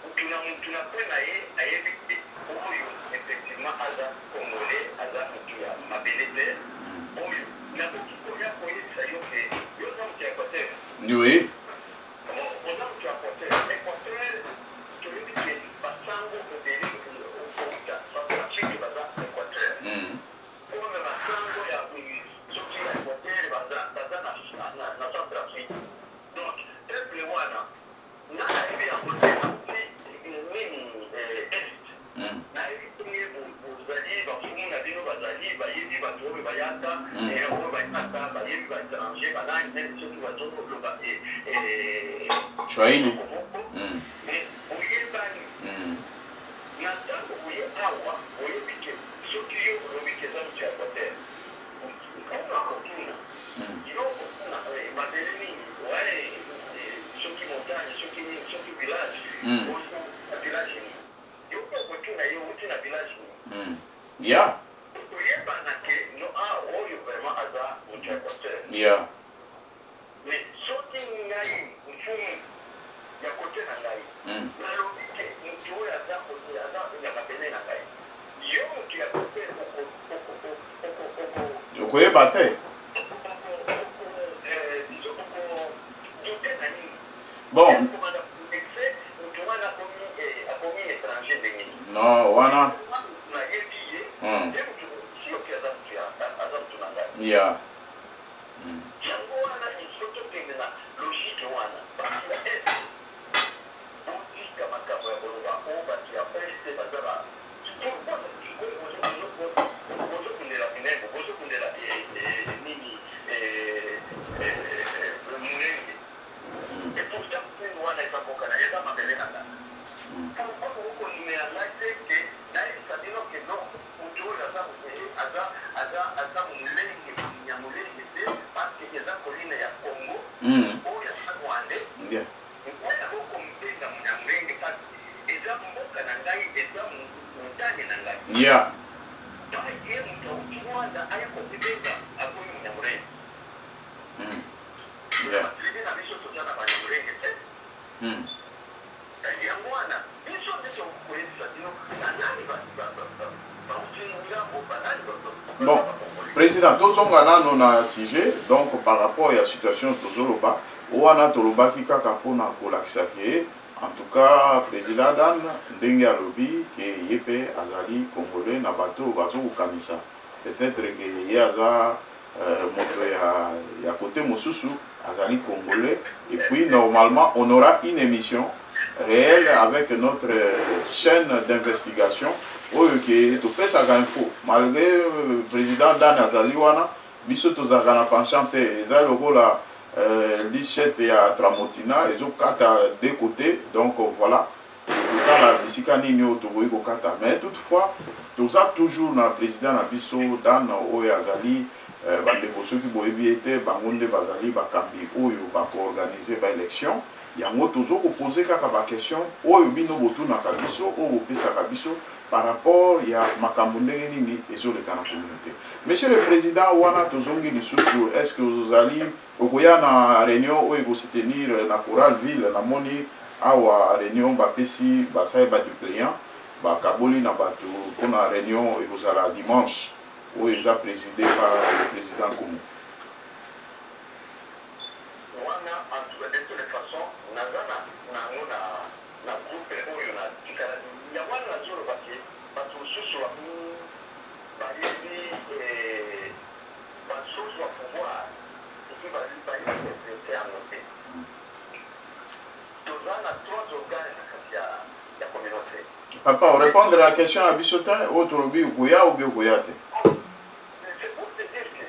motu na motu na mpe na ye ayebi te oyo effectivement aza congolais aza motu ya mabele te oyo nakoki koya koyebisa yo ke yo oza motu ya équateur oui oza motu ya équateur toyebi ke basango ebele okouta centrafrique baza équateur oyo basango ya soki ya équateur baza na centrafrique donc peuple wana nga nayebi yango te nini est nayebi te bozali bafumu na bino bazali bayebi bato oyo bayaka oyo bayaka bayebi baétranger banani nene soki bazokoloba Swahili oyebani na ntango oye awa oyebi ke soki yo olobi ke eza motu ya équateur ona kokuna yo kokuna mabele nini soki montagne soki nini soki village na village nini yo okotuna ye outi na village nini ya oyebana ke no oyo vraiment aza motu ya équateur ya mais soki ngai mfumu ya kote na ngai nalobi ke motu oyo aza ya mabele na ngai yo motu ya kote okoyeba te bon non wana ya yeah. Bon, président, tous on a un sujet, donc par rapport à la situation de Tozoloba, on a Toloba qui a kapona kolakisaki. En tout cas, président Dan Ndenge alobi que yepe azali congolais na bato bazo kanisa. Peut-être que yaza moto ya côté mosusu azali congolais et puis normalement on aura une émission réelle avec notre chaîne d'investigation oyo ke to pesa ga info malgré président Dan azali wana biso to zakana penchante ezali lokola Lichette et à Tramontina, ils ont quatre des côtés, donc voilà. Mais toutefois, tout ça toujours dans le président Nabiso, dans Oyazali, ceux qui ont évité, Bangonde Bazali, Bakambi, Oyo, organiser l'élection. Il y a toujours posé quelques questions, Oyo Bino Botu Nakabiso, Oyo Pisa Kabiso, par rapport à Makambounde et sur les canaux communauté. Monsieur le Président, Wana Tozongi Lissousou, est-ce que vous allez au na réunion où il va se tenir na Coral Ville, na Moni, Awa réunion Bapesi, Basai Badupléan, Bakaboli na Batu, pour la réunion et vous allez dimanche, où ils ont présidé par le président Koumou. De toutes les façons, na groupe oyo na tikala ya wana zolo baki batususu wa bayebi basusu wa pouvoir et bayebi développer en noté. Tozana trois organes na communauté. Papa, on répond à la question à Bissotin, autre lobby ou Gouya ou Biogoyate. C'est pour te dire que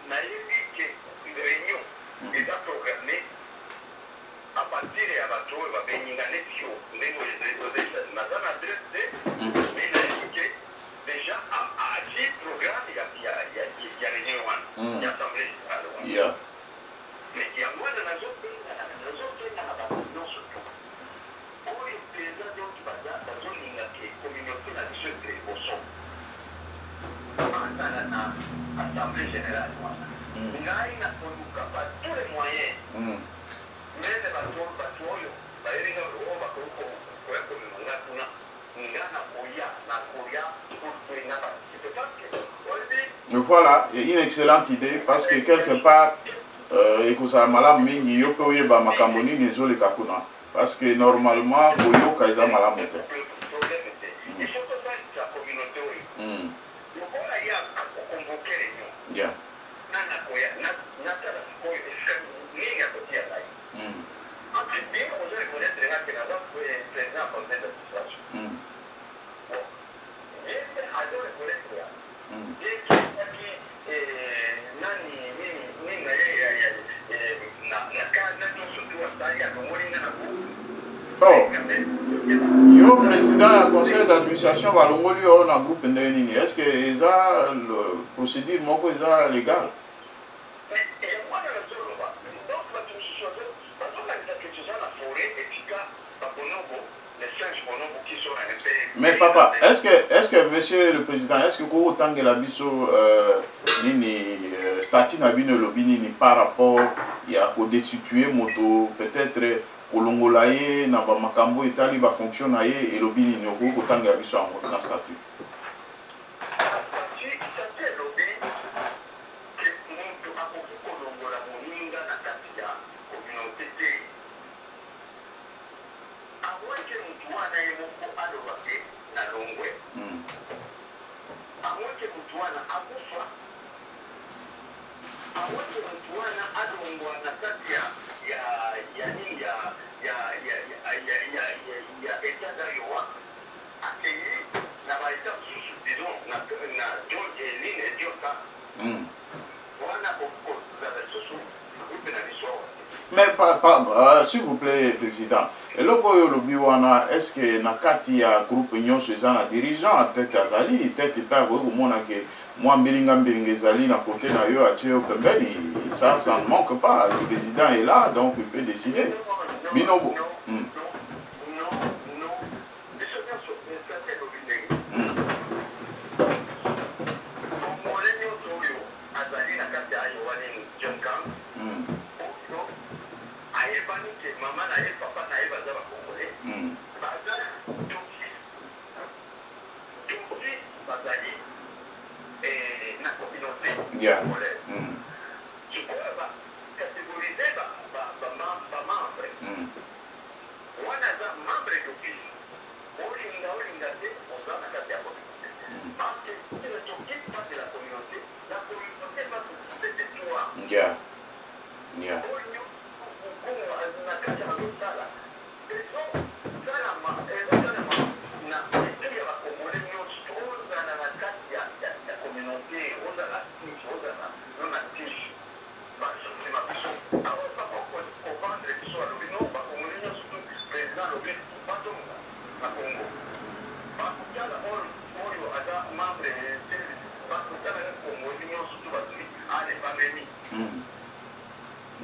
nayebi que une réunion est programmée à partir de Abato et Babeninga Netio, Nathan adresse, mais nayebi que déjà à 10 programmes, il y a réunion, il y a assemblée générale. Mais il y a moins de la zone, non surtout. Pour les paysans qui sont dans la zone de la communauté, la société au son. Assemblée générale. Il y a tous les moyens. Mais les bateaux, voilà, une excellente idée parce que quelque part, écoutez, malam mingi yo pe oyeba makamboni nezole kakuna parce que normalement boyo kaiza malam moto. Il faut que la communauté oui. Le bon là il y a convoquer réunion. Yeah. Nana koya nata la koya ni ya kotia là. Après bien on doit reconnaître que la dame est présent en tête de situation. Bon. Et à doit reconnaître là. Et qui nani ni na Oh, yo président du conseil d'administration va l'ongoli on a groupe ndeni. Est-ce que ça le procédure moko est légal? Mais papa, est-ce que monsieur le président, est-ce que vous autant que la biso nini statut na bino lobini ni par rapport ya ko destituer moto peut-être kolongola ye na ba makambo etali ba fonction na ye et lobini ni ko autant que la biso en moto na statut. Mais s'il vous plaît, président, est-ce que Nakati a groupe Union Suzanne dirigeant tête Azali, tête pas au monde que moi Biringam Biringezali na côté na yo a tué au Pembeli, ça ne manque pas. Le président est là, donc il peut décider. Binobo. Yeah. Yeah. Yeah.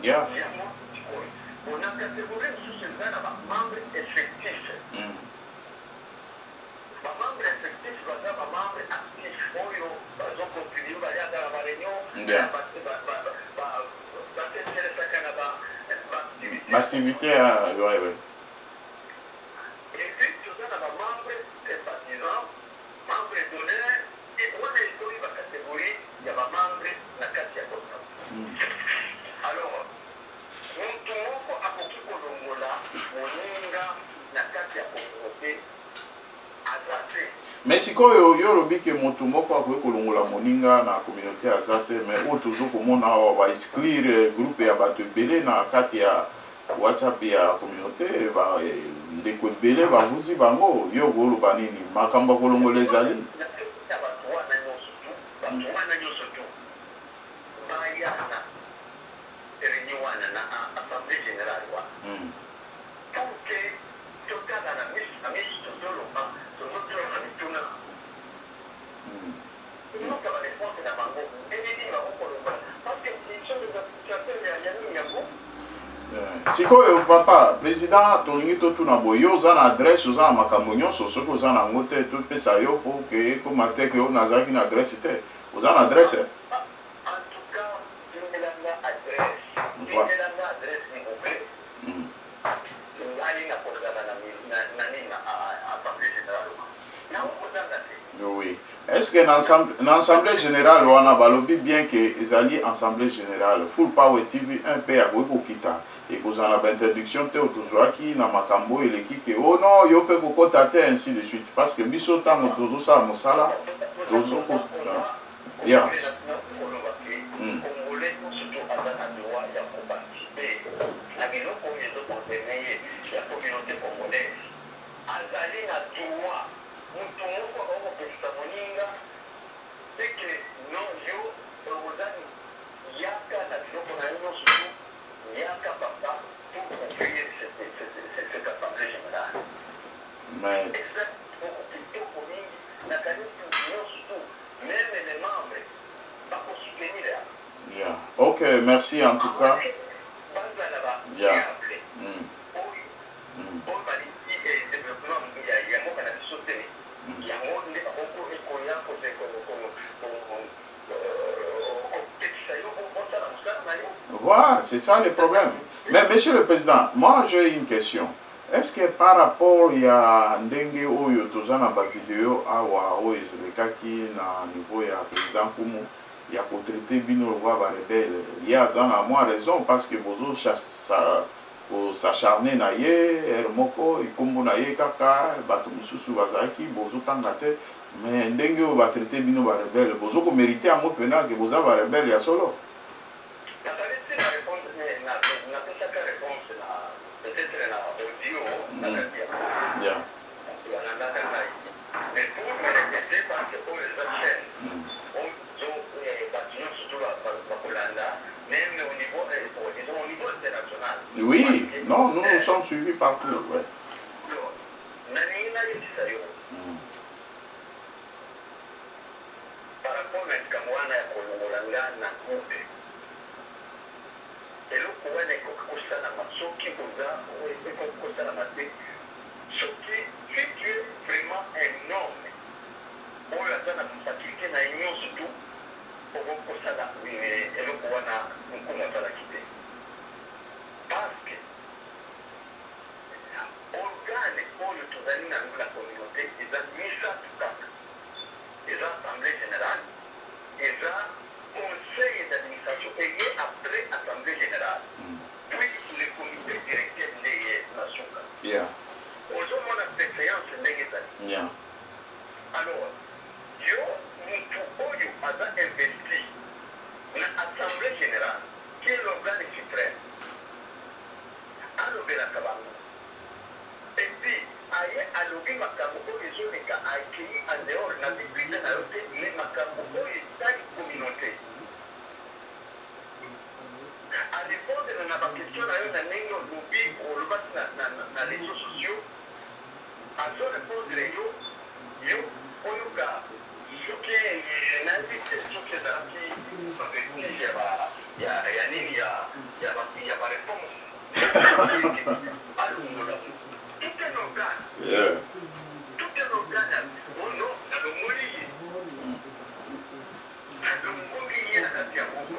Yeah. On a catégorie sous ce membre effectif. Membre effectif, membre actif. Par exemple, continue à aller dans la réunion. L'activité, ouais. Et puis, tu as membre sympathisant, membre d'honneur et mais sikoyo yo lobi ke moto moko akoki kolongola moninga na communauté aza te mais oyo tozo komona awa baexclure groupe ya bato ebele na kati ya whatsapp ya communauté ndeko ebele babuzi bango yo koloba nini makambo akolongola ezali sikoyo papa président tolingi totuna boye yo oza na adresse oza na makambo nyonso soki oza na yango te topesa yo mpo ke ekoma te ke oyo nazalaki na adresse te oza na adresse oui. Est-ce que dans l'Assemblée générale, on a balobi bien que les alliés Assemblée générale, Full Power TV, un peu à Kita, et que vous en avez interdiction, te autozoaki, na makambo, et l'équipe, oh non, yo pe kokotate, ainsi de suite. Parce que bisotan, motozo sa, mosala, tozo, yeah. Yeah. Ok, merci en tout cas. Yeah. Voilà, c'est ça le problème. Mais monsieur le président, moi j'ai une question. Est-ce que par rapport à ndenge oyo tozana ba vidéo awa oyo ezekaki na niveau ya président Kumu ya ko traiter bino roi ba rebelle, il y a zana moi raison parce que bozo s'acharner na ye moko ikombo na ye kaka bato mususu bazaki bozo tanga te mais ndenge oyo ba traiter bino ba rebelle bozo ko mériter amo pena que boza ba rebelle ya solo. Oui, non, nous sommes suivis partout. Ouais.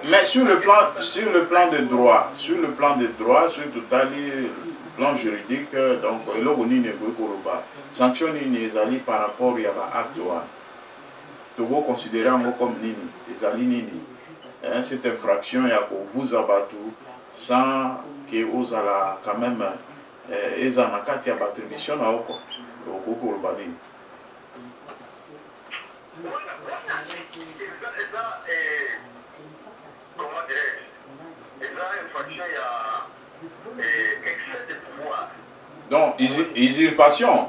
Mais sur le plan de droit, surtout le plan juridique, donc sanction nini par rapport à l'acte, tu vas considérer comme nini, cette infraction vous abattu sans que vous allez quand même comment dirais-je, une infraction, il y a excès de pouvoir. Donc, usurpation.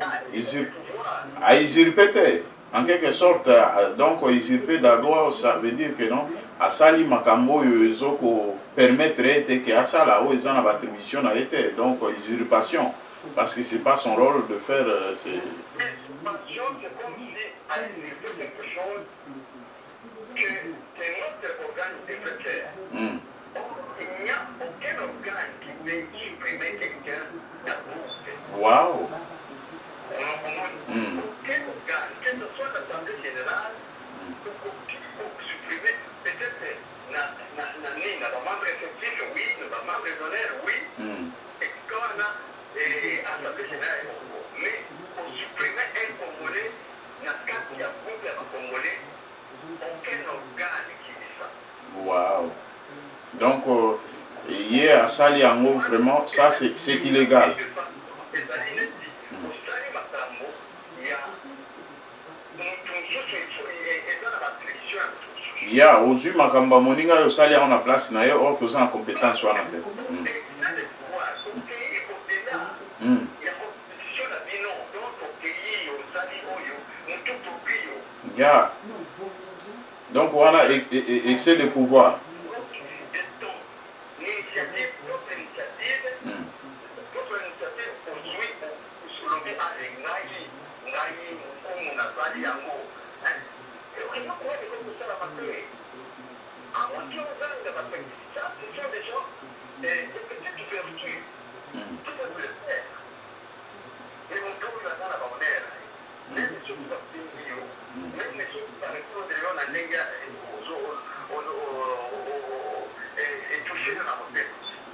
À usurper, en quelque sorte, donc usurper d'abord, ça veut dire que non, à Sali Makambo, ils ont permettre que à ça là où ils ont l'attribution a été, donc usurpation, parce que c'est pas son rôle de faire. Usurpation, c'est comme si elle usurpait quelque chose que notre organe devrait faire. Il n'y a aucun organe qui peut supprimer quelqu'un d'abord. Waouh! Aucun organe, que ce soit l'Assemblée générale, pour supprimer, peut-être, dans membre effectif, oui, dans membre honoraire, oui, et quand on a l'Assemblée générale, mais pour supprimer un Congolais, il y a quatre qui a groupe un Congolais, aucun organe qui dit ça. Waouh! Donc, hier à Sali Ango, vraiment, ça c'est illégal. Il y a aujourd'hui Makamba Moninga yo Sali on a place na yo or que en compétence sur la tête. Yeah. Donc on a excès de pouvoir.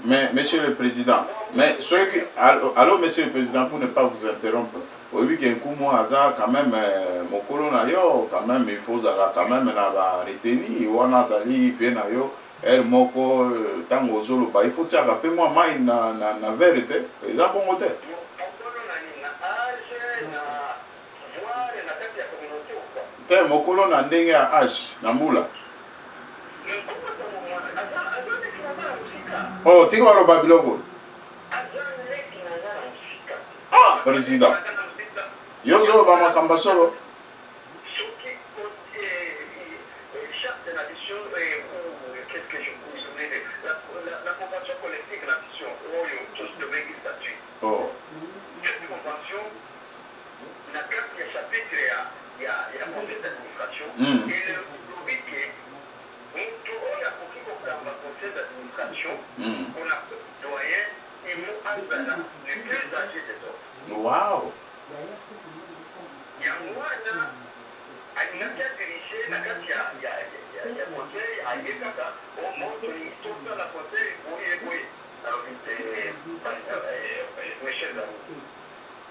Mais, Monsieur le Président, allô, Monsieur le Président, pour ne pas vous interrompre, oui, qu'il y a un coup, moi, quand même, mon colonel, quand même, il faut quand même retenir, on a zali, puis elle moko, tango zolo, il faut tirer un peu moi, na vérité, ils ont bon côté. Mon colonel a ndenge à H, na Moula. Oh, tu vois le Babylone. Ah, président. Yozo Bama Kambasoro. Qu'est-ce que je peux dire? La convention collective de la mission, tous de même statut. Oh. Cette convention, la carte du chapitre, il y a la conseil d'administration. Et le public est. On a compris qu'on a un conseil d'administration, on a doyen, et nous, Azana, les plus âgés des autres. Waouh! Il y a moi, il y a dirigé, il y a conseil, il y a Yekata, au monde, ils sont dans la conseil, oui. Alors, Michel,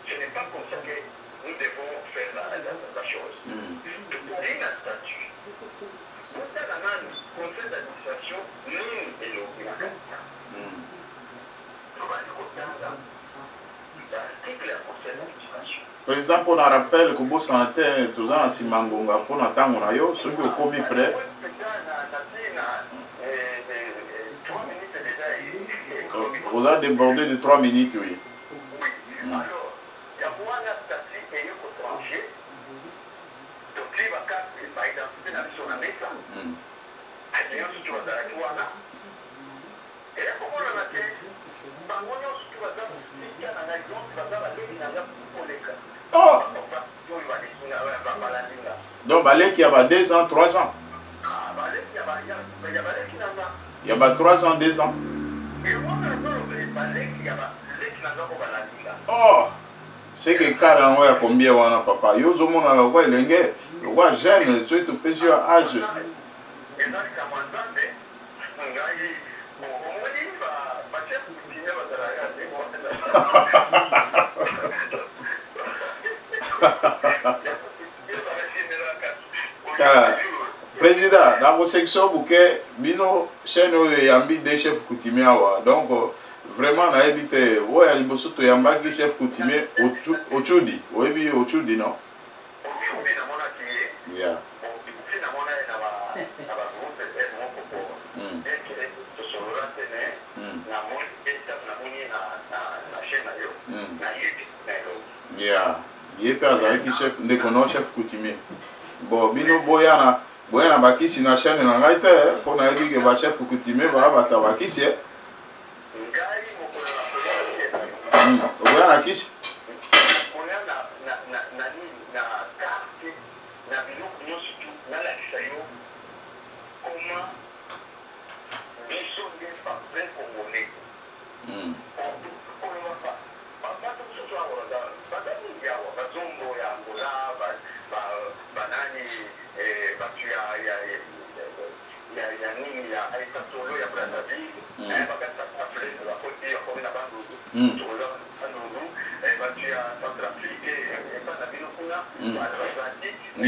ce n'est pas comme ça que nous devons faire la chose. Pour un statut, pour un conseil d'administration, nous, et l'Okiraka. Président, pour un rappel, que vous sentez tout ça, si Mangonga, pour attendre, ceux qui ont commis prêt. Vous avez débordé de 3 minutes, oui. Oui. Alors, il y a moi, la statut et il faut trancher. Donc, il va casser, par exemple, la mission à la mesa. Et là, tu vas dans la douane. Et là, comment on a fait? Par contre, tu vas dans la exemple, tu vas dans la ligne pour les cas. Oh! Donc, Balek, il y a 2 ans, 3 ans. Ah, Balek, il y a Balek qui n'a pas. Il y a 3 ans, 2 ans. Oh! C'est que quand on a combien on a papa? Yo, zo mon ala ouais lengue. Le roi jeune, ceux tout plusieurs âges. Président, dans vos sections, vous avez bino chaîne yambi des chefs coutumiers. Donc, vraiment, on a évité. Ouais, il faut surtout yamba qui chef coutumier au Tchoudi. Oui, au Tchoudi, non? Yeah. Sina mona na ba groupe et mon popo. Et que to solola tene na mo eta na moni na chaîne yo. Na yeti na yo. Yeah. Yepe azalaki chef ndekono chef coutumier. Bon, bino boyana bakisi na chaîne na ngai te po na yebi ke ba chef coutumier ba bata bakisi. Ngai mokolo na polisi. Boyana kisi. Konya na carte na biloko nyonso tu nalakisa yo koma biso nde peuple congolais koloba bato mosusu awa bazali awa bazombo ya angola banani bato ya nini ya aitatolo ya brazzaville bakataka flese bakoti bakomi na bandundu tokoza bandundu bato ya centrafrique epa na bino kuna bazati nini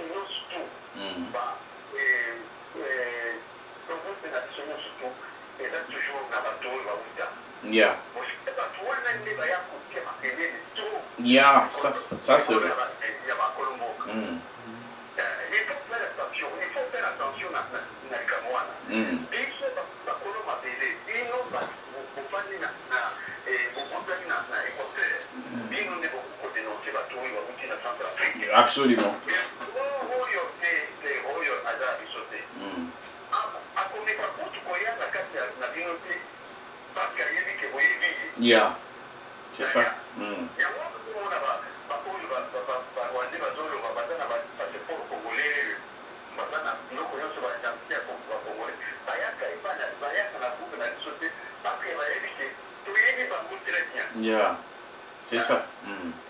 nyonso tu province na biso nyonso tu eza toujours na bato oyo bauta bato wana nde baya kotia makelele to ça c'est vrai. ya bakolomboka il faut faire attention na likambo wana biso bakolo mabele bino bofandi bokutani na équateur bino nde bokodenonce bato oyo bauti na centrafrique Absolument. oyo aza biso te akomeka kutu koya na kati na bino te parce ayebi ke boyebi Yeah. C'est ça. yango omona baoyo barwande bazoloba baza na passeport congolais baza na biloko nyonso baidentité ya bacongolais bayaka na groupe na biso te parce bayebi ke toyebi bango très bien. Yeah. C'est ça.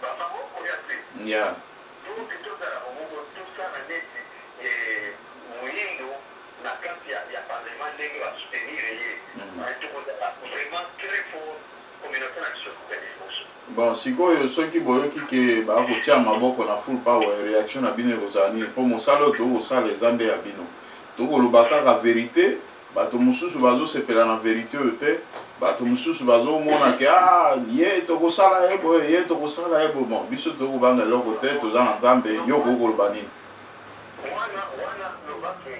babango koya te Yeah. donc tozala bongo tosala neti moyindo na kati ya parlement ndenge basoutenir ye tokozala vraiment très fort communauté na biso kokende liboso. Bon, sikoyo soki boyoki ke bakotia maboko na full power réaction na bino ekozala nini mpo mosala oyo tokosala eza nde ya bino tokoloba kaka verité bato mosusu bazosepela na verité oyo te bato mosusu bazomona ke ye tokosala ye boye ye tokosala ye boye bon biso tokobanga eloko te toza na nzambe yo kokoloba nini wana lobaki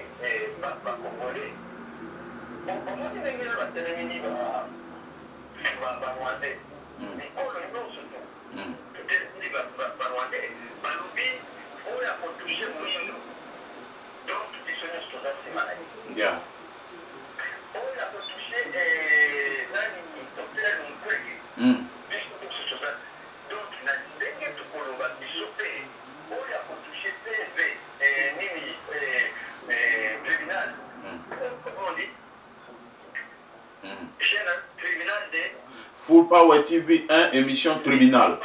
bakongolais omoni ndenge na batelemini barwandais mikolo nyonso tu totelemi barwandais balobi oyo akotushe moyindo donc biso nyonso toza nsima na ye oyo akotushe nani docteur Mukwege biso nyonso toza donc na ndenge tokoloba biso mpe oyo akotushe pv nini tribunal comment on dit chaîne tribunal de Full Power TV 1 émission tribunal.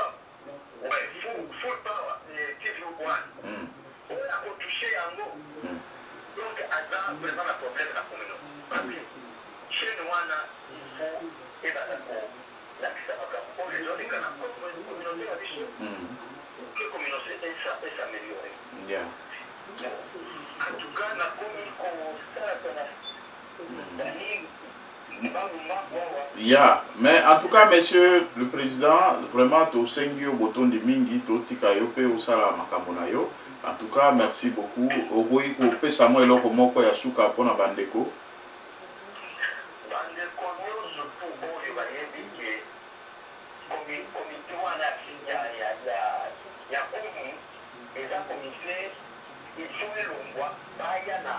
Ouais, full power TV 1. On a touché en mot. Donc, à vraiment la problème de la communauté. Parce que chez nous, il faut évaluer l'accès à la pour les gens qui ont la communauté à l'échelle. Que la communauté est s'améliorer. En tout cas, la communauté, Yeah, mais en tout cas, monsieur le président, vraiment, tu as eu un bouton de mingi, tu as eu un sala makamonayo. En tout cas, merci beaucoup. Ogoï, ko pesa mo eloko moko ya suka pona bandeko. Bandeko nyonso tu oyo bayebi ke komite wana ya omu eza komite iso elongwa baya na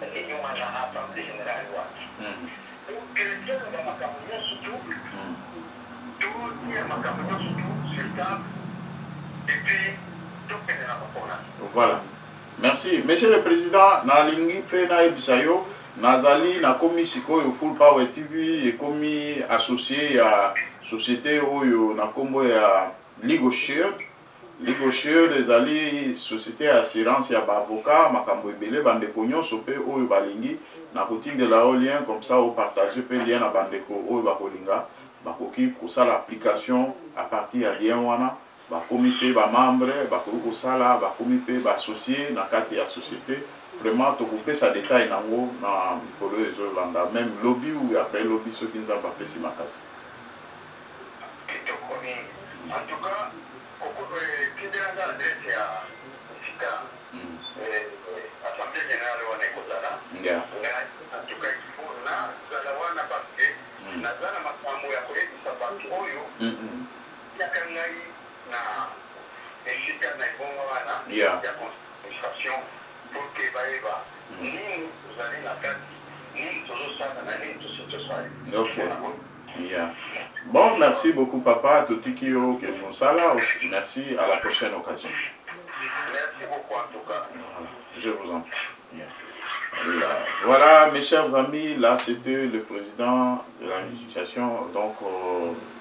réunion wana assemblée générale wana. Chrétien na makambo nyonso tu totia makambo nyonso tu sur table et puis tokende na kopona. Voilà. Merci. Monsieur le Président, nalingi pe na ebisayo, nazali na komi sikoyo Full Power TV et komi associé ya société oyo na kombo ya Legal Shield. Legal Shield ezali société ya assurance ya ba avocat makambo ebele bandeko nyonso pe oyo balingi na kotindela o lien comme ça au partager pe lien na bandeko oyo bakolinga bakoki kosala application à partir ya lien wana bakomi pe ba membre bakoki kosala bakomi pe ba associé na kati ya société vraiment tokopesa détail nango na mikolo ezolanda même lobby ou après lobby soki nzambe apesi makasi. En tout cas, kindelanga adresse ya sika assemblée générale wana ekozala ntuka ifo nazala wana parce naza na makambo ya koyebisa bato oyo yaka ngai na esika na ebongo wana ya administration pour ke bayeba nini tozali na kati nini tozosala na nini tosali. Yeah. Bon, merci beaucoup papa, Totikio Kenosala. Merci, à la prochaine occasion. Merci beaucoup en tout cas. Voilà, je vous en prie. Yeah. Voilà, mes chers amis, là c'était le président de l'association, donc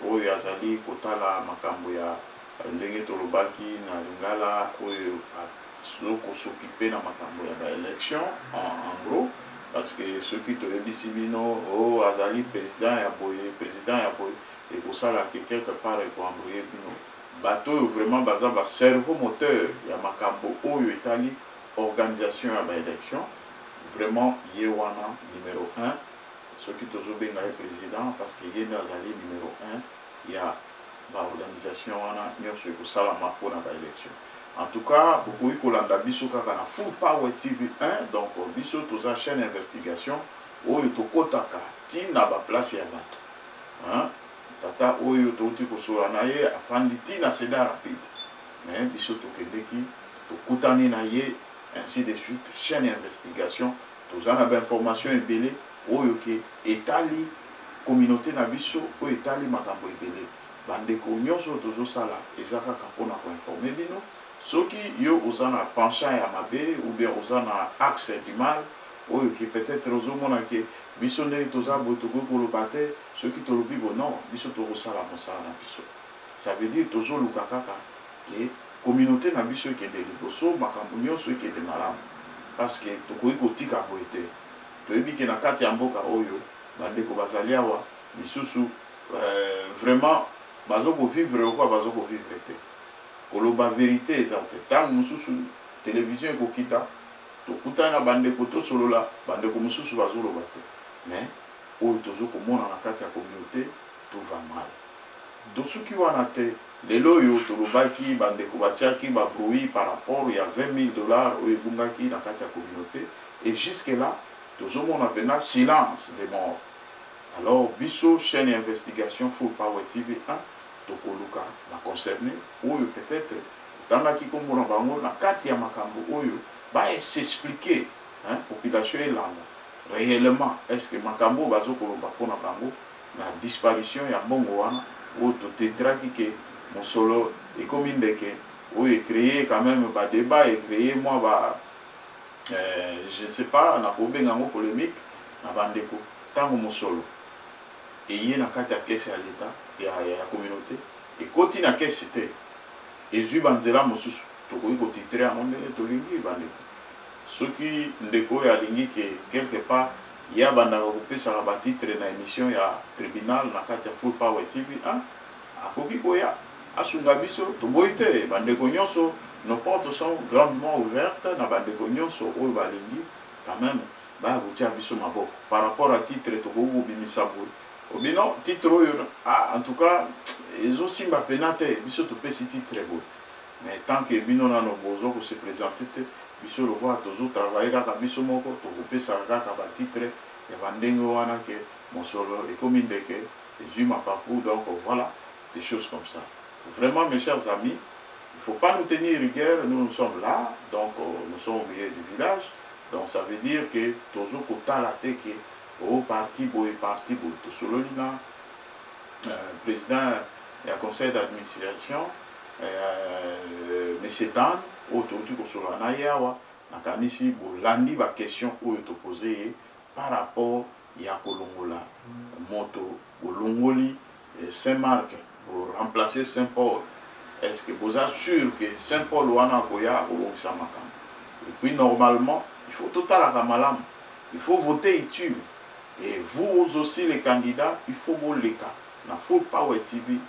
Oyo Azali Kotala Makamboya Ndenge Tolobaki na Lingala Oyo Soko s'occuper na Makamboya l'élection en gros. Parce que ceux qui te disent Bino, oh Azali président ya boye et pour ça là que quelque part et pour envoyer Bino. Bateau vraiment basé sur cerveau moteur ya makambo oyo Italie organisation à l'élection vraiment yewana numéro 1 ceux qui te benga président parce que yé Azali numéro 1 il y a l'organisation wana nyonso ko sala mako na l'élection. En tout cas, beaucoup de Kolanda Bisso Kakana Full Power TV 1, donc Bisso toza chaîne d'investigation, Oyo Tokotaka, Tina ba place ya bato. Tata Oyo Toti Kosola naye afandi Tina Seda rapide. Mais Bisso Tokendeki, Tokutani naye, ainsi de suite, chaîne d'investigation, toza na ba information ebele, Oyo ke etali communauté na Bisso, Oyo etali makambo ebele. Bandeko nyonso tozo sala, ezaka kapona ko informer bino. Ceux qui ont un penchant à Mabé ou bien ont un axe du mal, ou qui peut-être aux hommes qui bisonné tous à Botogo pour le battre, ceux qui te le vivent non, bisotto la monsala biso. Ça veut dire toujours le kakaka qui communauté na biso qui est de liboso, makambunyo ceux qui est de malam. Parce que tokoi kotika boite. Toyebi ke na kati ya mboka oyo, bandeko bazalia wa bisusu vraiment bazoko vivre quoi bazoko vivre te. Koloba vérité exacte. Tant mususu télévision ekokita tokutana bandeko to solola bandeko mususu bazoloba te. Mais oyo tozokomona na kati ya communauté tout va mal. Dosuki wana te lelo yo tolobaki bandeko batiaki ba bruit par rapport ya $20,000 oyo ebungaki na kati ya communauté et jusque là tozomona pena silence des morts. Alors biso chaîne d'investigation Full Power TV 1 tokoluka na concerné oyo peut-être tandaki komona bango na kati ya makambo oyo ba s'expliquer population elanda réellement est-ce que makambo bazo koloba pona bango na disparition ya mbongo wana oyo totetraki ke mosolo ekomi ndeke oyo créé quand même ba débat et créé moi ba je ne sais pas na kobenga ngo polémique na bandeko tango mosolo eye na kati ya kese ya l'état ya communauté et koti na kese te ezwi banzela mosusu tokoki kotitre yango ndenge tolingi bandeko soki ndeko oyo alingi ke quelque part ya bandaka kopesaka batitre na émission ya tribunal na kati ya Full Power TV 1 akoki koya asunga biso toboyi te bandeko nyonso nos portes sont grandement ouvertes na bandeko nyonso oyo balingi quand même baya kotia biso maboko par rapport à titre tokoki kobimisa boye obino titre oyo en tout cas ezosimba pena te biso topesi titre boye mais tant que bino nano bozo ko se présenter te biso lokwa tozotravaille kaka biso moko tokopesaka kaka batitre ya bandenge wana ke mosolo ekomi ndeke ezwi mapapu donc voilà des choses comme ça. Vraiment mes chers amis, il ne faut pas nous tenir rigueur, nous sommes là, donc nous sommes au milieu du village, donc ça veut dire que tozo kota la teke au parti boy to sololina président et conseil d'administration monsieur Dan autour ko solana yawa na kanisi bolandi ba question oyo to poser par rapport ya kolongola moto bolongoli Saint-Marc pour remplacer Saint-Paul. Est-ce que vous êtes sûr que Saint-Paul wana koya olongisa makambo? Et puis normalement il faut total à malam, il faut voter utile. Et vous aussi les candidats, il faut vous les cas. Il ne faut pas TV.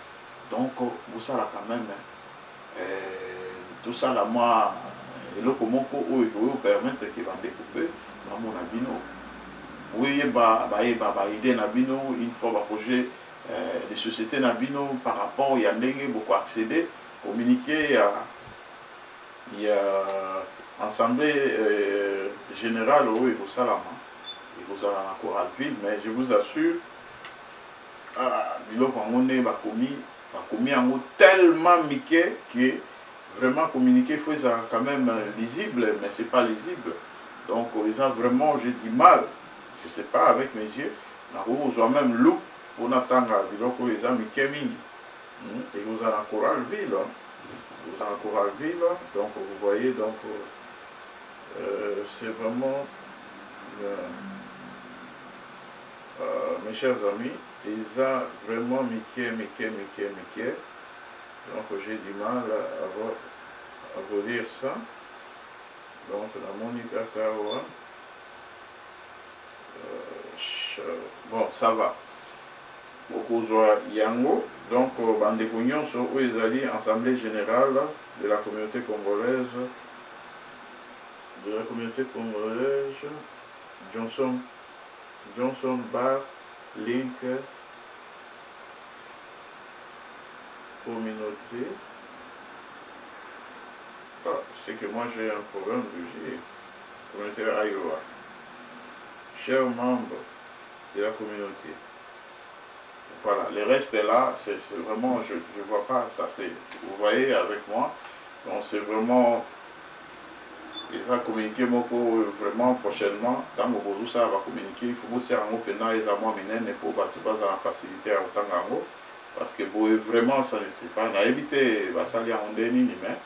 Donc, vous savez quand même, tout ça là, moi, et le comment vous permettre qu'ils vont découper, dans mon abino. Oui, idée nabino, une fois le projet de société nabino par rapport, il y a beaucoup accéder, communiquer il y a assemblée générale au Salama et vous allez à Coralville, mais je vous assure, on est commis en mot tellement miqué que vraiment communiquer il faut ça quand même lisible, mais c'est pas lisible. Donc ça vraiment j'ai du mal, je sais pas avec mes yeux, on a même loup pour attendre donc les amis Keming et vous allez à Coralville. Vous en Coralville, donc vous voyez, donc c'est vraiment, mes chers amis, ils ont vraiment miqué. Donc j'ai du mal à vous dire ça. Donc la Monica Tawa, bon, ça va. Beaucoup Yango, donc Bandeko Nyonso, où ils allaient Assemblée Générale de la communauté congolaise, Johnson Bar, Link, communauté. Ah, c'est que moi j'ai un problème de communauté Iowa. Chers membres de la communauté. Voilà, le reste est là, c'est vraiment, je ne vois pas ça, vous voyez avec moi, donc c'est vraiment, ils vont communiquer vraiment prochainement, tant que ça va communiquer, il faut que vous pendant les amours minés pour que la facilité à autant d'ango, parce que vraiment ça ne sait pas, on a évité, ça y a un déni, mais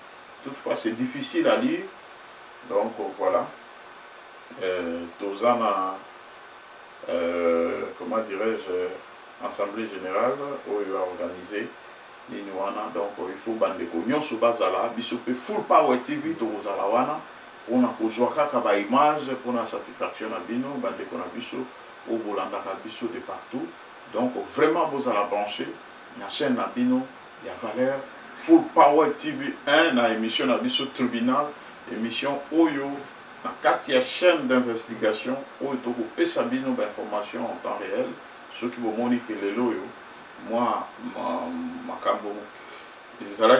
toutefois c'est difficile à lire, donc voilà, Tozana, comment dirais-je, Assemblée générale où il va organiser l'Inuana. Donc il faut bandeko nyonso bazala biso pe full power TV to kozala wana on a kozwa kaka ba image pour la satisfaction na bino bandeko na biso o bolandaka biso de partout. Donc vraiment bozala branché na chaîne na bino ya valeur full power TV 1 na émission na biso tribunal émission oyo na kati ya chaîne d'investigation oyo to kopesa bino ba information en temps réel. Ceux qui vont moniquer les loyaux, moi, ma cambo,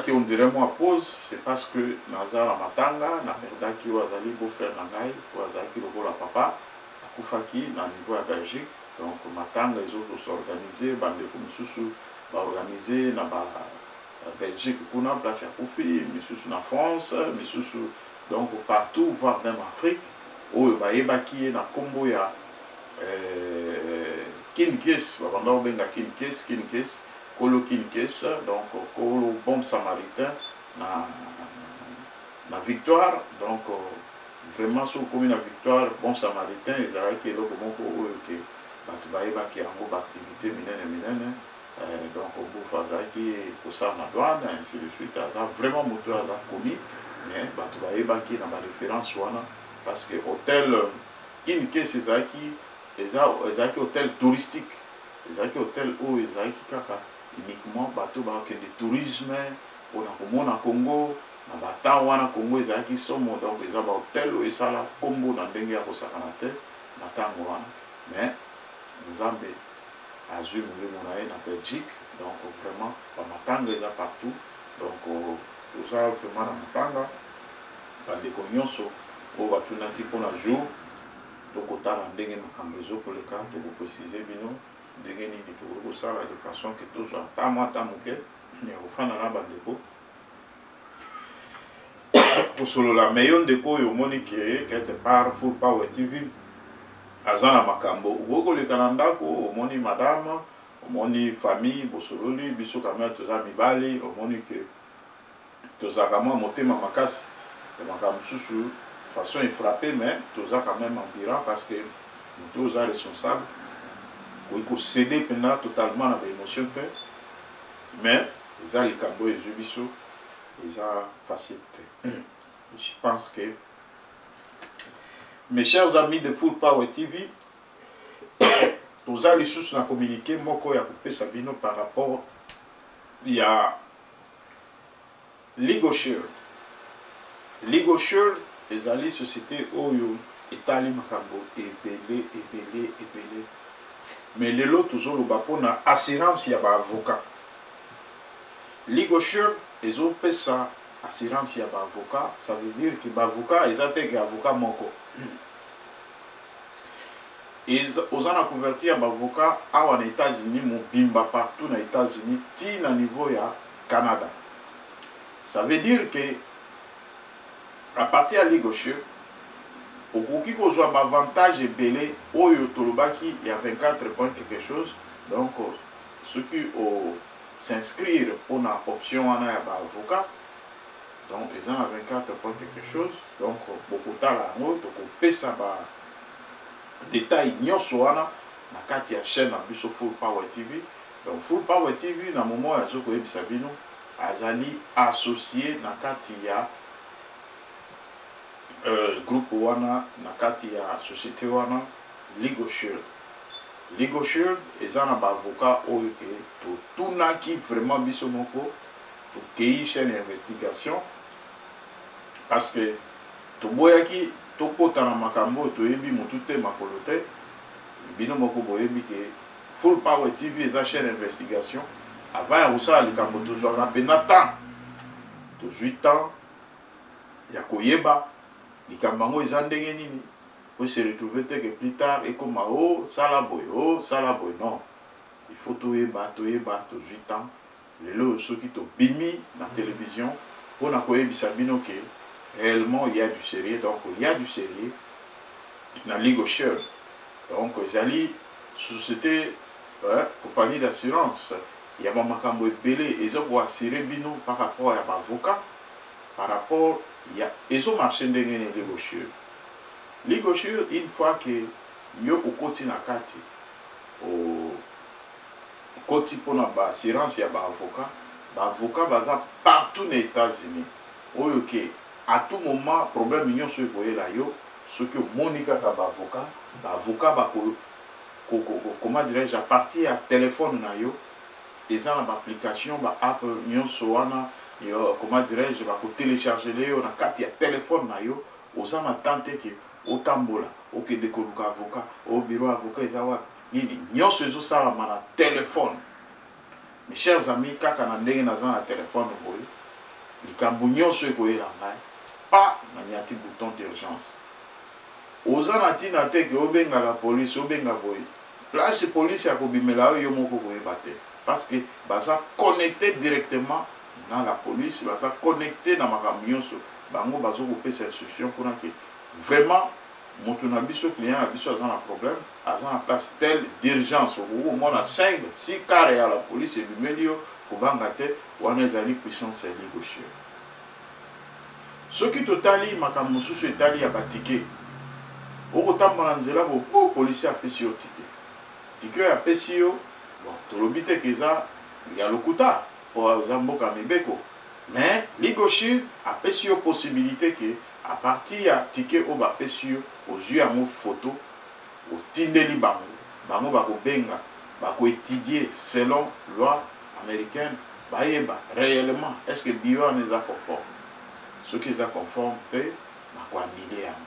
qui on dirait moi pause, c'est parce que Nazar Matanga, na perda qui wa zali beau-frère Nangai, wa zali le la papa, à Koufaki, na niveau à Belgique, donc Matanga les autres s'organiser, bande comme Misusu va organiser na Belgique, pour na place à Koufi, Misusu na France, Misusu donc partout, voire même Afrique, où il va évacuer na Combo ya Kinkes, on va Kinkes, Kolo Kinkes, donc Kolo Bon Samaritain, na Victoire, donc vraiment sur commune la Victoire, Bon Samaritain, ils avaient qui est là comment que qui a une activité minenne, donc au bout Fazaki, pour ça na douane, ainsi de suite, ça vraiment moteur à la commis, mais qui n'a pas référence parce que hôtel Kinkes, c'est ça qui ezaki hôtel touristique ezaki hôtel oyo ezaki kaka uniquement bato bakende tourisme mpona komona Congo na batan wana Congo ezalaki somo donc eza bahôtel oyo esala kombo na ndenge ya kosakana te na ntango wana mais nzambe azwi molimo na ye na Belgique donc vraiment bamatanga eza partout donc oza vraiment na matanga bandeko nyonso oyo batunaki mpona jour tokotala ndenge makambo ezokoleka tokoprécise bino ndenge nini tokosala de façon que tozwa ata mwa ata moke ya kofanda na bandeko tosolola me yo ndeko oyo omoni ke quelque part full power TV aza na makambo okokoleka na ndako omoni madame omoni famille bosololi biso kamea toza mibali omoni ke tozalaka mwa motema makasi ya makambo mosusu façon est frappée, mais tout ça quand même en dira parce que nous sommes responsables. Il faut céder pendant totalement à l'émotion, mais ils ont les cambo et les jubisso, ils ont facilité. Je pense que mes chers amis de Full Power TV, tous les choses ont communiqué, moi quand il y a coupé Sabino par rapport il y a Legal Shield. Legal Shield ezali société oyo etali makambo ebele mais lelo tozoloba mpona assurance ya baavocat Legal Shield ezopesa assurance ya avocat, ça veut dire que avocat eza te ke avocat moko. Aux ana couverture ya avocat awa na États-Unis mobimba partout na États-Unis ti na niveau ya Canada. Ça veut dire que à partir ya Ligue Shield okoki kozwa avantage ebele oyo tolobaki ya 24 points quelque chose. Donc ceux qui s'inscrire pour la option wana ya avocat, donc ils ont 24 points quelque chose. Donc beaucoup de temps tokopesa ba détail nyonso wana na kati ya chaîne na biso Full Power TV. Donc Full Power TV na moment ya zoko yebisa bino azali associé na kati ya groupe wana na kati ya société wana Legal Shield. Legal Shield eza na ba avocat oyo ke totunaki vraiment biso moko tokei chaîne d'investigation parce que toboyaki tokota na makambo toyebi motu te makolo te bino moko boyebi ke Full Power TV eza chaîne d'investigation avant ya kosala likambo tozwaka mpena temps tozwi temps ya koyeba likambo yango eza ndenge nini po se retrouver te que plus tard ekoma o sala boye non, il faut toyeba tozwi temps lelo soki tobimi na télévision mpona koyebisa bino ke réellement il y a du sérieux. Donc il y a du sérieux dans Legal Shield. Donc ezali société compagnie d'assurance il y a makambo ebele ezo ko assurer bino par rapport à avocat par rapport il y a ezo marché ndenge ne Legal Shield. Legal Shield une fois que yo okoti na kati o koti pona ba assurance ya ba avocat baza partout aux États-Unis oyo ke à tout moment problème union sur la yo ce que monika ka ba avocat ba comment dirais-je à partir à téléphone na yo eza na ba application ba app union soana yo comment dirais-je ba ko télécharger yo na kati ya téléphone na yo oza na tante ke otambola okende koluka avocat au bureau avocat eza wa nini nyonso ezo sala na téléphone. Mes chers amis kaka na ndenge naza na téléphone boye likambo nyonso ekoyela ngai pas na nyati bouton d'urgence oza na tina te ke obenga la police obenga boye place police ya kobimela yo moko koyeba te parce que baza connecté directement na la police baza connecté na makambo nyonso bango bazo kopesa instruction mpona ke vraiment moto na biso client na biso aza na problème aza na place telle d'urgence okomona 5-6 carré ya la police ebimeli yo kobanga te wana ezali puissance ya Legal Shield. Soki totali makambo mosusu etali ya batike okotambola nzela bo policier apesi yo tike oyo apesi yo bon tolobi te keza ya lokuta po eza mboka mibeko mais Legal Shield apesi yo possibilité ke à partir ya tike oyo bapesi yo ozwi yango photo otindeli bango bakobenga bakoétudier selon loi américaine bayeba réellement est-ce que bio wana eza conforme soki eza conforme te bakoannule yango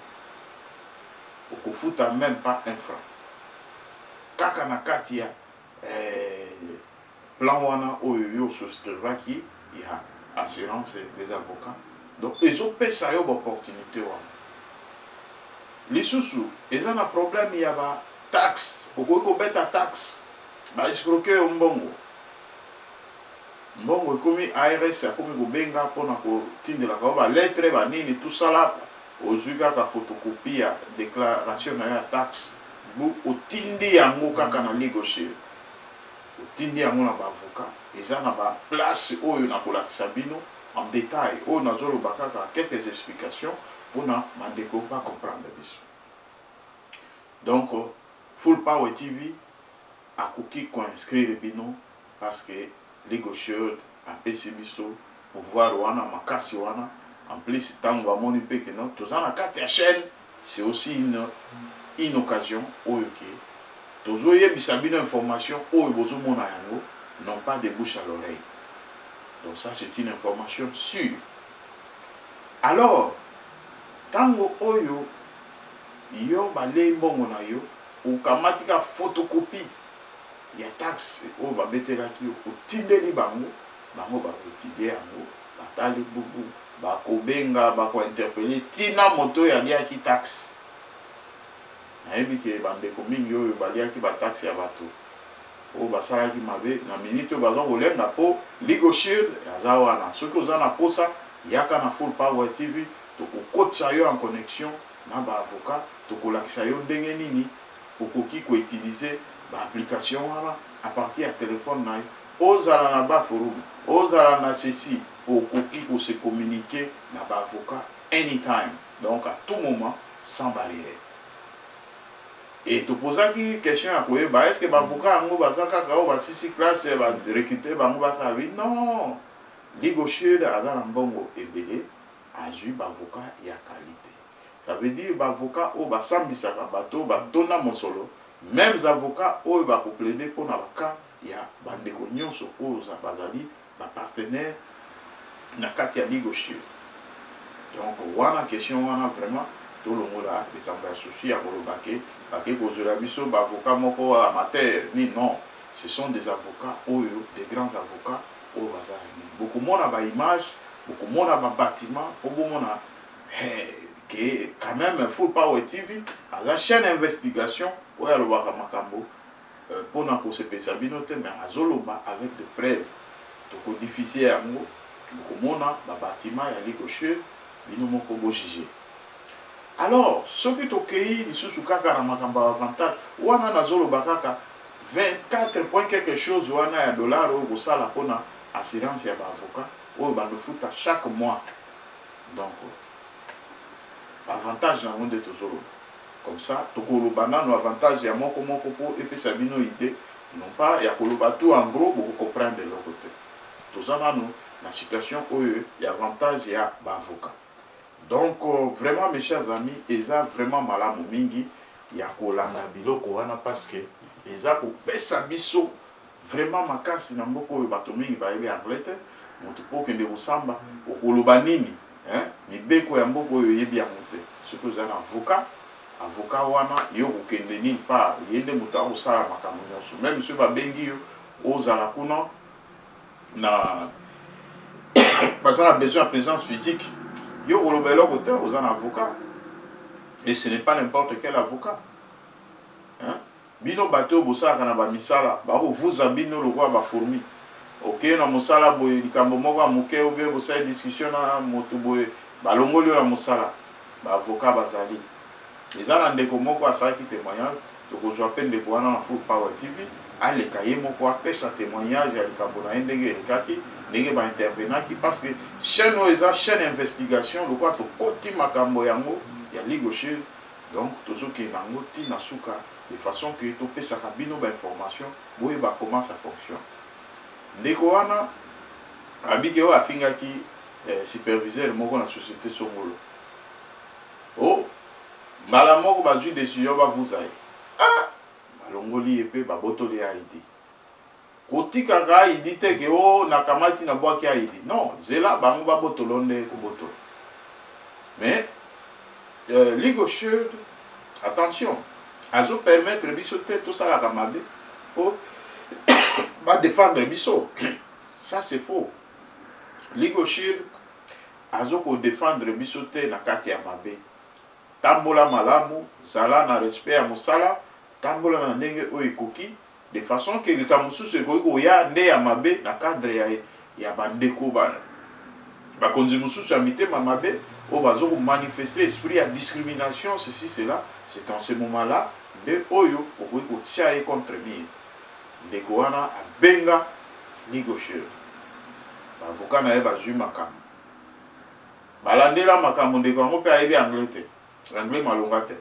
okofuta même pas un franc kaka na kati ya plan wana oyo yo souscrivaki ya assurance des avocats. Donc ezopesa yo opportunité wana lisusu eza na problème ya ba taxe okoki kobeta taxe baescroke yo mbongo ekomi ARS akomi kobenga mpona kotindelaka ba lettre banini tosala ozwi kaka photocopie ya déclaration na yo ya taxe otindi yango kaka na Legal Shield otindi yango na baavocat eza na baplace oyo na kolakisa bino en détail oyo nazoloba kaka quelques explications mpona bandeko ba comprendre biso. Donc Full Power TV akoki koinscrire bino parce que Legal Shield apesi biso pouvoir wana makasi wana en plus ntango bamoni mpe ke non toza na kati ya chaîne c'est aussi une occasion oyo ke tozoyebisa bino information oyo bozomona yango non pas de bouche à l'oreille. Donc ça c'est une information sûre. Alors tango oyo yo balei mbongo na yo okamati ka photocopie ya taxe oyo babetelaki yo otindeli bango bakoétudie yango batali buku bakobenga bakointerpele tina moto yaliaki taxe nayebi ke bandeko mingi oyo baliaki bataxe ya bato oyo basalaki mabe na minute oyo baza kolenga mpo Legal Shield aza wana soki oza na posa yaka na Full Power TV tokokotisa yo en connexion na baavocat tokolakisa yo ndenge nini okoki koutilize baapplication wana a partir ya telefone na yo ozala na baforum ozala na ceci okoki kose communiquer na baavocat anytime donc à tout moment sans barrière. Et tu poses une question à quoi est-ce que l'avocat a six classes va recruter non. Legal Shield a un bon ébélé a eu l'avocat et à qualité. Ça veut dire l'avocat au basambisa bateau batona mosolo même les avocats au va plaider pour na cas il y a bandeko nyonso aux bazali ba partenaire na katia Legal Shield. Donc wana question wana vraiment tout le monde a des soucis à kolobake parce que kozela biso ba avocat moko amateur ni non ce sont des avocats oyo des grands avocats oyo bazali beaucoup mona ba image beaucoup mona ba bâtiment beaucoup mona que quand même Full Power TV à la chaîne d'investigation oyo alobaka makambo pour na ko se pesa binote mais azoloba avec des preuves to ko diffuser yango beaucoup mona ba bâtiment ya Legal Shield bino moko bo juger. Alors, ce qui est OK, il se kaka na makambo avantage, wana na zolo bakaka 24 points quelque chose wana ya dollar au bosala pona assurance ya ba avocat ou ba no futa chaque mois. Donc avantage na monde tozolo. Comme ça, tokolo banano avantage ya moko moko po epesa bino idée, non pas ya koloba tout en gros pour comprendre de l'autre côté. Tozana no na situation où il y a avantage ya ba avocat. Donc vraiment mes chers amis, eza vraiment malamu mingi ya kolanda biloko wana parce que eza ko pesa biso vraiment makasi na mboko oyo bato mingi bayebi anglais moto po kende kosamba okoloba nini mibeko ya mboko oyo yebi yango te soki oza na avocat wana yo kokende nini pa yende moto akosala makambo nyonso même soki babengi yo ozala kuna na baza na besoin ya présence physique yo kolobela côté aux avocat et ce n'est pas n'importe quel avocat hein bino bateau bosala kana ba misala ba vous abino le roi ba fourmi OK na mosala boye likambo moko moke ou bien bosala discussion na moto boye ba longoli na mosala ba avocat bazali les ana ndeko moko asala ki témoignage to ko jwa peine de wana na Full Power TV ale kaye moko apesa témoignage ya likambo na ndenge elikaki ndenge ba intervenaki parce que chaîne oyo chaîne d'investigation le quoi to koti makambo yango ya Legal Shield donc tozoki nango tina suka de façon que to pesa kabino ba information boye ba comment ça fonctionne ndeko wana abike o afingaki superviseur moko na société Songolo oh mala moko ba ju décision ba vous aille balongoli epe ba botoli ID kotika ga ID te ke o nakamati na bwaki ID non zela bango ba botolonde ko botolo mais Legal Shield attention azo permettre biso te tout ça la kamabe pour ba défendre biso ça c'est faux Legal Shield azo ko défendre biso te na kati ya mabe tambola malamu zala na respect ya mosala tambola na ndenge oyo ekoki de façon que le kamususu ekoki ya nde ya mabe na cadre ya bandeko bana bakonzi mususu ya mitema mabe oyo bazo manifester esprit ya discrimination ceci cela c'est en ce moment là nde oyo okoki kotia ye contre mire ndeko wana abenga Legal Shield baavocat na ye bazwi makambo balandela makambo ndeko yango mpe ayebi anglais te anglais malonga te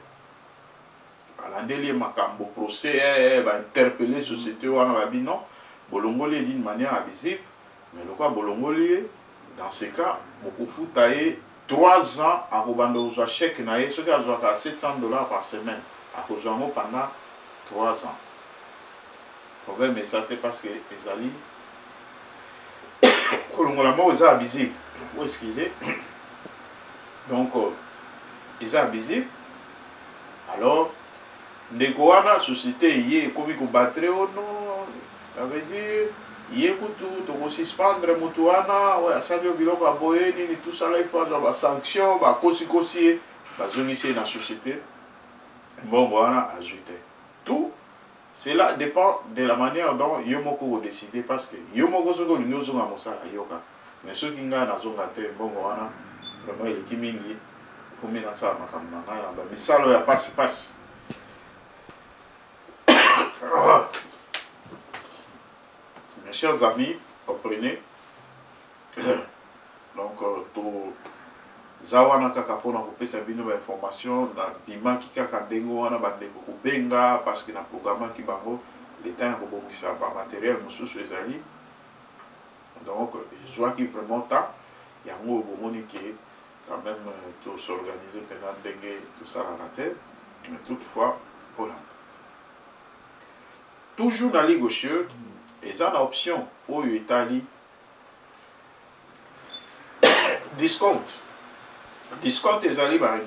balandeli ye makambo procès ba interpeller société wana babi non bolongoli d'une manière abusive mais le quoi bolongoli dans ce cas bokofuta ye 3 ans akobanda kozwa chèque na ye soki azwaka $700 par semaine akozwa yango pendant 3 ans problème eza te parce que ezali kolongola moko eza abusive oh excusez donc eza abusive alors ndeko wana société ye ekomi kobattre oh non ça veut dire ye kutu tokosuspendre motu wana oyo asali yo biloko aboye nini tosala ifo azwa basanction bakosikosi ye bazongisi ye na société mbongo wana azwi te. Tout cela dépend de la manière dont yo moko kodécider, parce que yo moko soki olingi ozonga mosala yoka, mais soki ngai nazonga te mbongo wana vraiment eleki mingi fumi nasala makambo na ngai na bamisala ya pasi. Mes chers amis, comprenez, donc toza wana kaka mpona kopesa bino bainformation na bimaki kaka ndenge wana bandeko kobenga parce que na programmaki bango le temps ya kobongisa bamateriel mosusu ezali, donc ezwaki vraiment temps yango bomoni ke quand même tosorganize mpena ndenge tosalaka te, mais toutefois mpona toujours na ligue chaude eza na option oyo etali discount ezali ba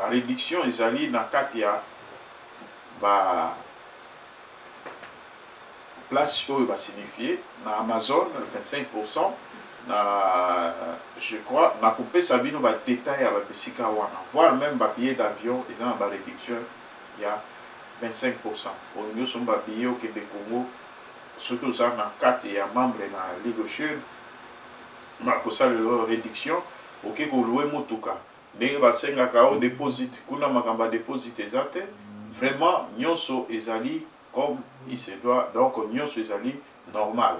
réduction ezali na kati ya ba place oyo basignifie na Amazon 25%, na je crois na kopesa bino ba détail ya babisika wana, voire même ba billet d'avion eza na ba réduction ya 25%. olingi osomba billet okende Congo soki oza na kati ya membre na Ligue Chaude bakosalela réduction, oke kolue motuka ndenge basengaka o déposit kuna makambo ya déposit eza te, vraiment nyonso ezali comme il se doit, donc nyonso ezali normal.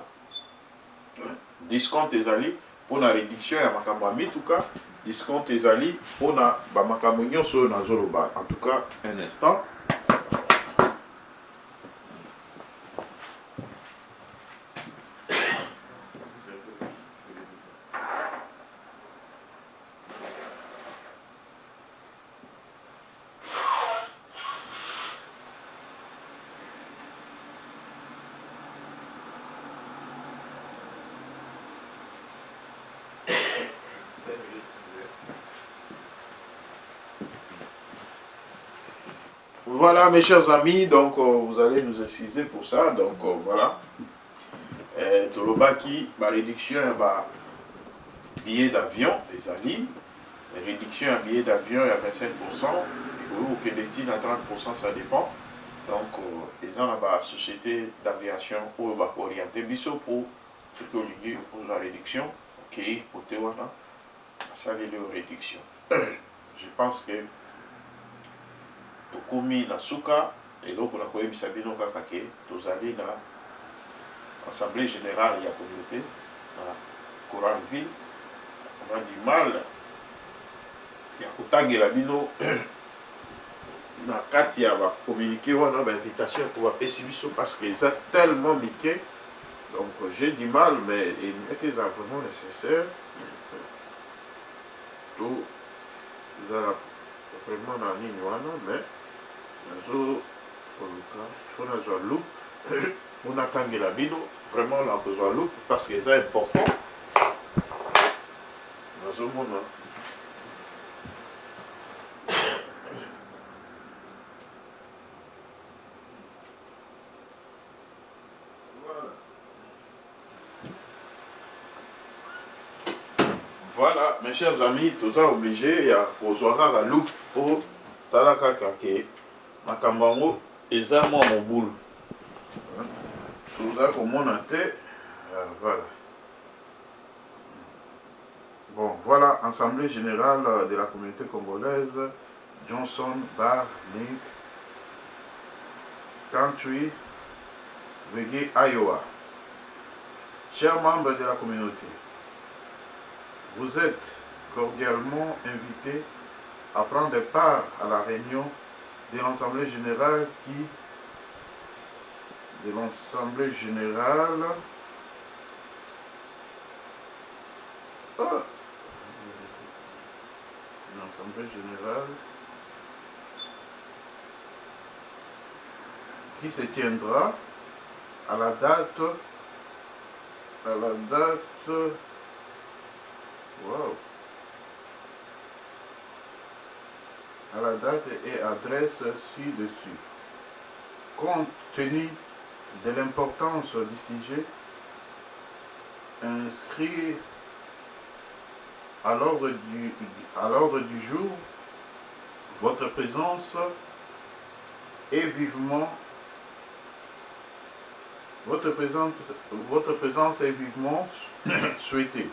Discount ezali mpona réduction ya makambo ya mituka, discount ezali mpona bamakambo nyonso oyo nazoloba. En tout cas un instant. Voilà mes chers amis, donc vous allez nous excuser pour ça, donc voilà. Tolobaki, ma réduction à billet d'avion, des alliés, réduction à billet d'avion à 25%, ou que des à 30%, ça dépend. Donc ils ont la société d'aviation ou orienté biso pour ce que pour la réduction, qui pour Tewana, ça les réduction. Je pense que tokomi na suka eloko na koyebisa bino kaka ke tozali na assemblée générale ya communauté na Coranville. On a du mal ya kotangela bino na kati ya bakommunike wana bainvitation pour bapesi biso parce que eza tellement mike, donc j'ai du mal, mais il était vraiment nécessaire tozala vraiment na nini wana, mais nazo koluka fo nazwa loup mpona tangela bino vraiment na kozwa loup parce que eza important nazomona. Voilà mes chers amis, toza obligé ya kozwa kaka loup po tala kaka ke makambo yango eza mwa mobulu toza komona te. Voilà. Bon, voilà, Assemblée générale de la communauté congolaise, Johnson Bar Link, Country, Reggae, Iowa. Chers membres de la communauté, vous êtes cordialement invités à prendre part à la réunion de l'Assemblée générale l'Assemblée générale qui se tiendra à la date wow, à la date et adresse ci-dessus. Compte tenu de l'importance du sujet, inscrit à l'ordre du jour votre présence est vivement souhaitée.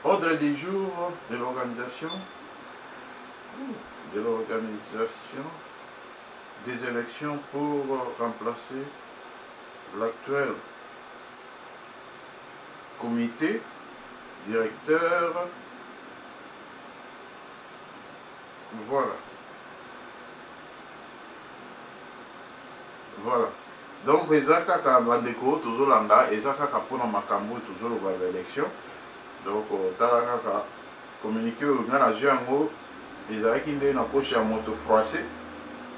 Ordre du jour de l'organisation des élections pour remplacer l'actuel comité directeur. Voilà. Donc eza kaka bandeko tozolanda eza kaka mpona makambo tozoloba ya élection. Donc tala kaka communiqué oyo nga nazwi yango ezalaki nde na poche ya moto froissé.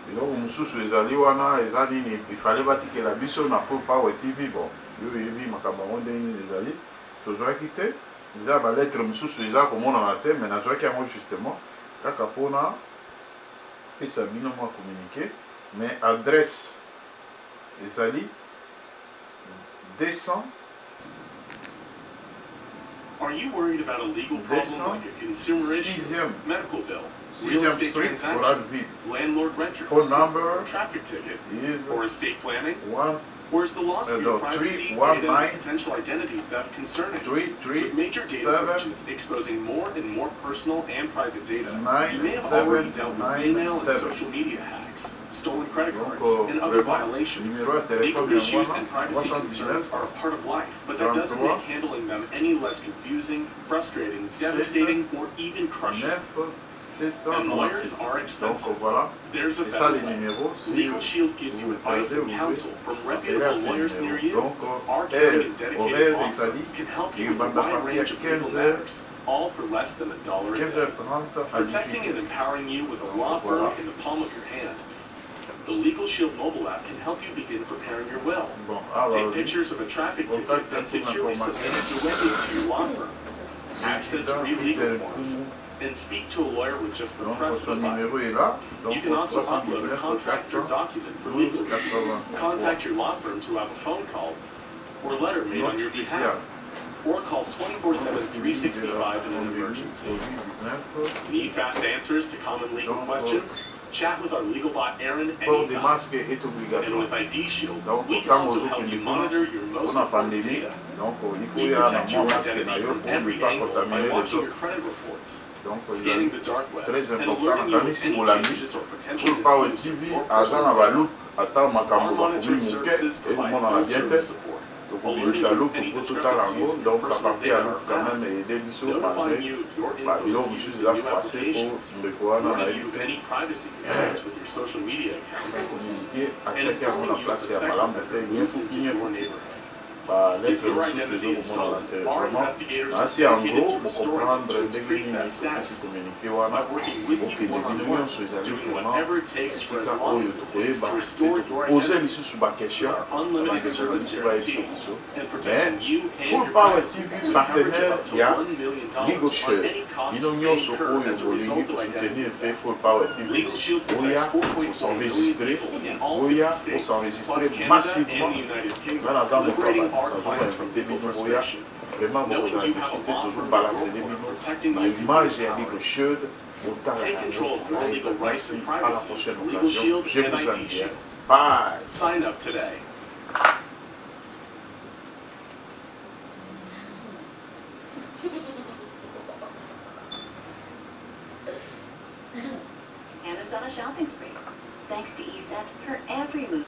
Biloko mosusu ezali wana eza nini ifale batikela biso na Full Power TV. Bon yo oyebi makambo yango ndenge nini ezali tozwaki te eza balettre mosusu eza komonana te mais nazwaki yango justement kaka mpona pesa bino mwa communiqué. Mais adresse ezali 200. Are you worried about a legal problem like a consumer issue, medical bill, real 6e estate Street, transaction, Coral-Ville. landlord renter Phone dispute, number traffic ticket, is or estate planning? 1 Or is the loss of your no, privacy, 319 data, and potential identity theft concerning? With major data 337 breaches exposing more and more personal and private data, you may have 97 already dealt with email and 97. social media hacks, stolen credit Donc, cards, and other vraiment, violations. numéro de téléphone Legal issues voilà, and privacy 79, concerns are a part of life, but that doesn't 33, make handling them any less confusing, frustrating, devastating, or even crushing. 9 And lawyers 796. are Donc expensive. voilà, There's a c'est ça better les way. numéros. Si Legal Shield gives you vous advice perdez, and vous counsel from pouvez appeler reputable à ces lawyers near numéros. you. Donc, Our caring and dedicated horaire law Italie, firms can help et you with a bande à wide partir range of legal 15 matters, all for less than $1 a day. 15h30 à Protecting 18h. and empowering you with a law firm Voilà. in the palm of your hand. The Legal Shield mobile app can help you begin preparing your will. Bon, Take alors, pictures of a traffic ticket Contact and pour securely submit it l'information. directly to your law firm. Access free legal Peter forms Koumou. and speak to a lawyer with just the Donc press of votre a button. numéro est là. Donc You can also upload a 319 contract or 400 document for legal 12 review. 83. Contact your law firm to have a phone call or letter made on your behalf. Or call 24/7, 365 in an emergency. Need fast answers to common legal questions? Chat with our legal bot Aaron Port des anytime. masques est And obligatoire. with ID Shield, Donc, we can quand also vous help you occupez monitor your most on a important pandémie, data. donc il faut We y avoir protect un your masque identity na yo from pour ne every pas angle by contaminer les watching your autres. credit reports, Donc scanning the dark web, très and important alerting you quand of si any vous l'avez changes or potential Full Power misuse TV or aza personal na data. baluku ata Our makambo bakomi monitoring moke services provide ekomona na full bien te service support, tokobimisa alerting you of luku any mpo totala discrepancies yango in donc la personal partie ya data luku are quand found, même ede biso notifying malgré you if your info babiloko is mosusu used eza in new fase po applications, ndeko wana warning nayebi you of te any privacy concerns with your social media accounts, communiqué and atiaki yango na informing you if place a ya sex malamu te offender nye moves fuki into nye your fuki neighborhood. balete If your mosusu identity is ezokomona na te stolen, our vraiment investigators are nasi yango dedicated to restoring it okomprendre to its ndenge nini pre-theft topesi status. communiqué wana By working with you okende bino one-on-one, nyonso ezali doing vraiment whatever it takes for as esika long oyo as it takes tokoyeba to restore your pose identity. lisusu baquestion With our unlimited bandeko service mosusu bayebisa guarantee biso and protecting you and Full your Power privacy TV with coverage of partenaire up to ya $1 million Legal on Shield any cost bino you may nyonso incur oyo as a bolingi result of identity kosoutenir pe theft. Full Power TV Legal Shield oya protects 4.4 million osenregistre people in all oya 50 states, plus osenregistre Canada and massivement the United Kingdom, nga naza moto liberating our clients from azoinvite legal bino oya frustration. vraiment Knowing bokozala you have a défi te law firm tozobalanse in your bino court protecting you can be baimage ya empowered. Legal Shield botala Take control of your legal yango. rights Merci, and à la privacy prochaine with Legal occasion Shield je and vous ID aime bien Shield. bye. Sign up today. Hannah's on a shopping spree. Thanks to ESET, her every move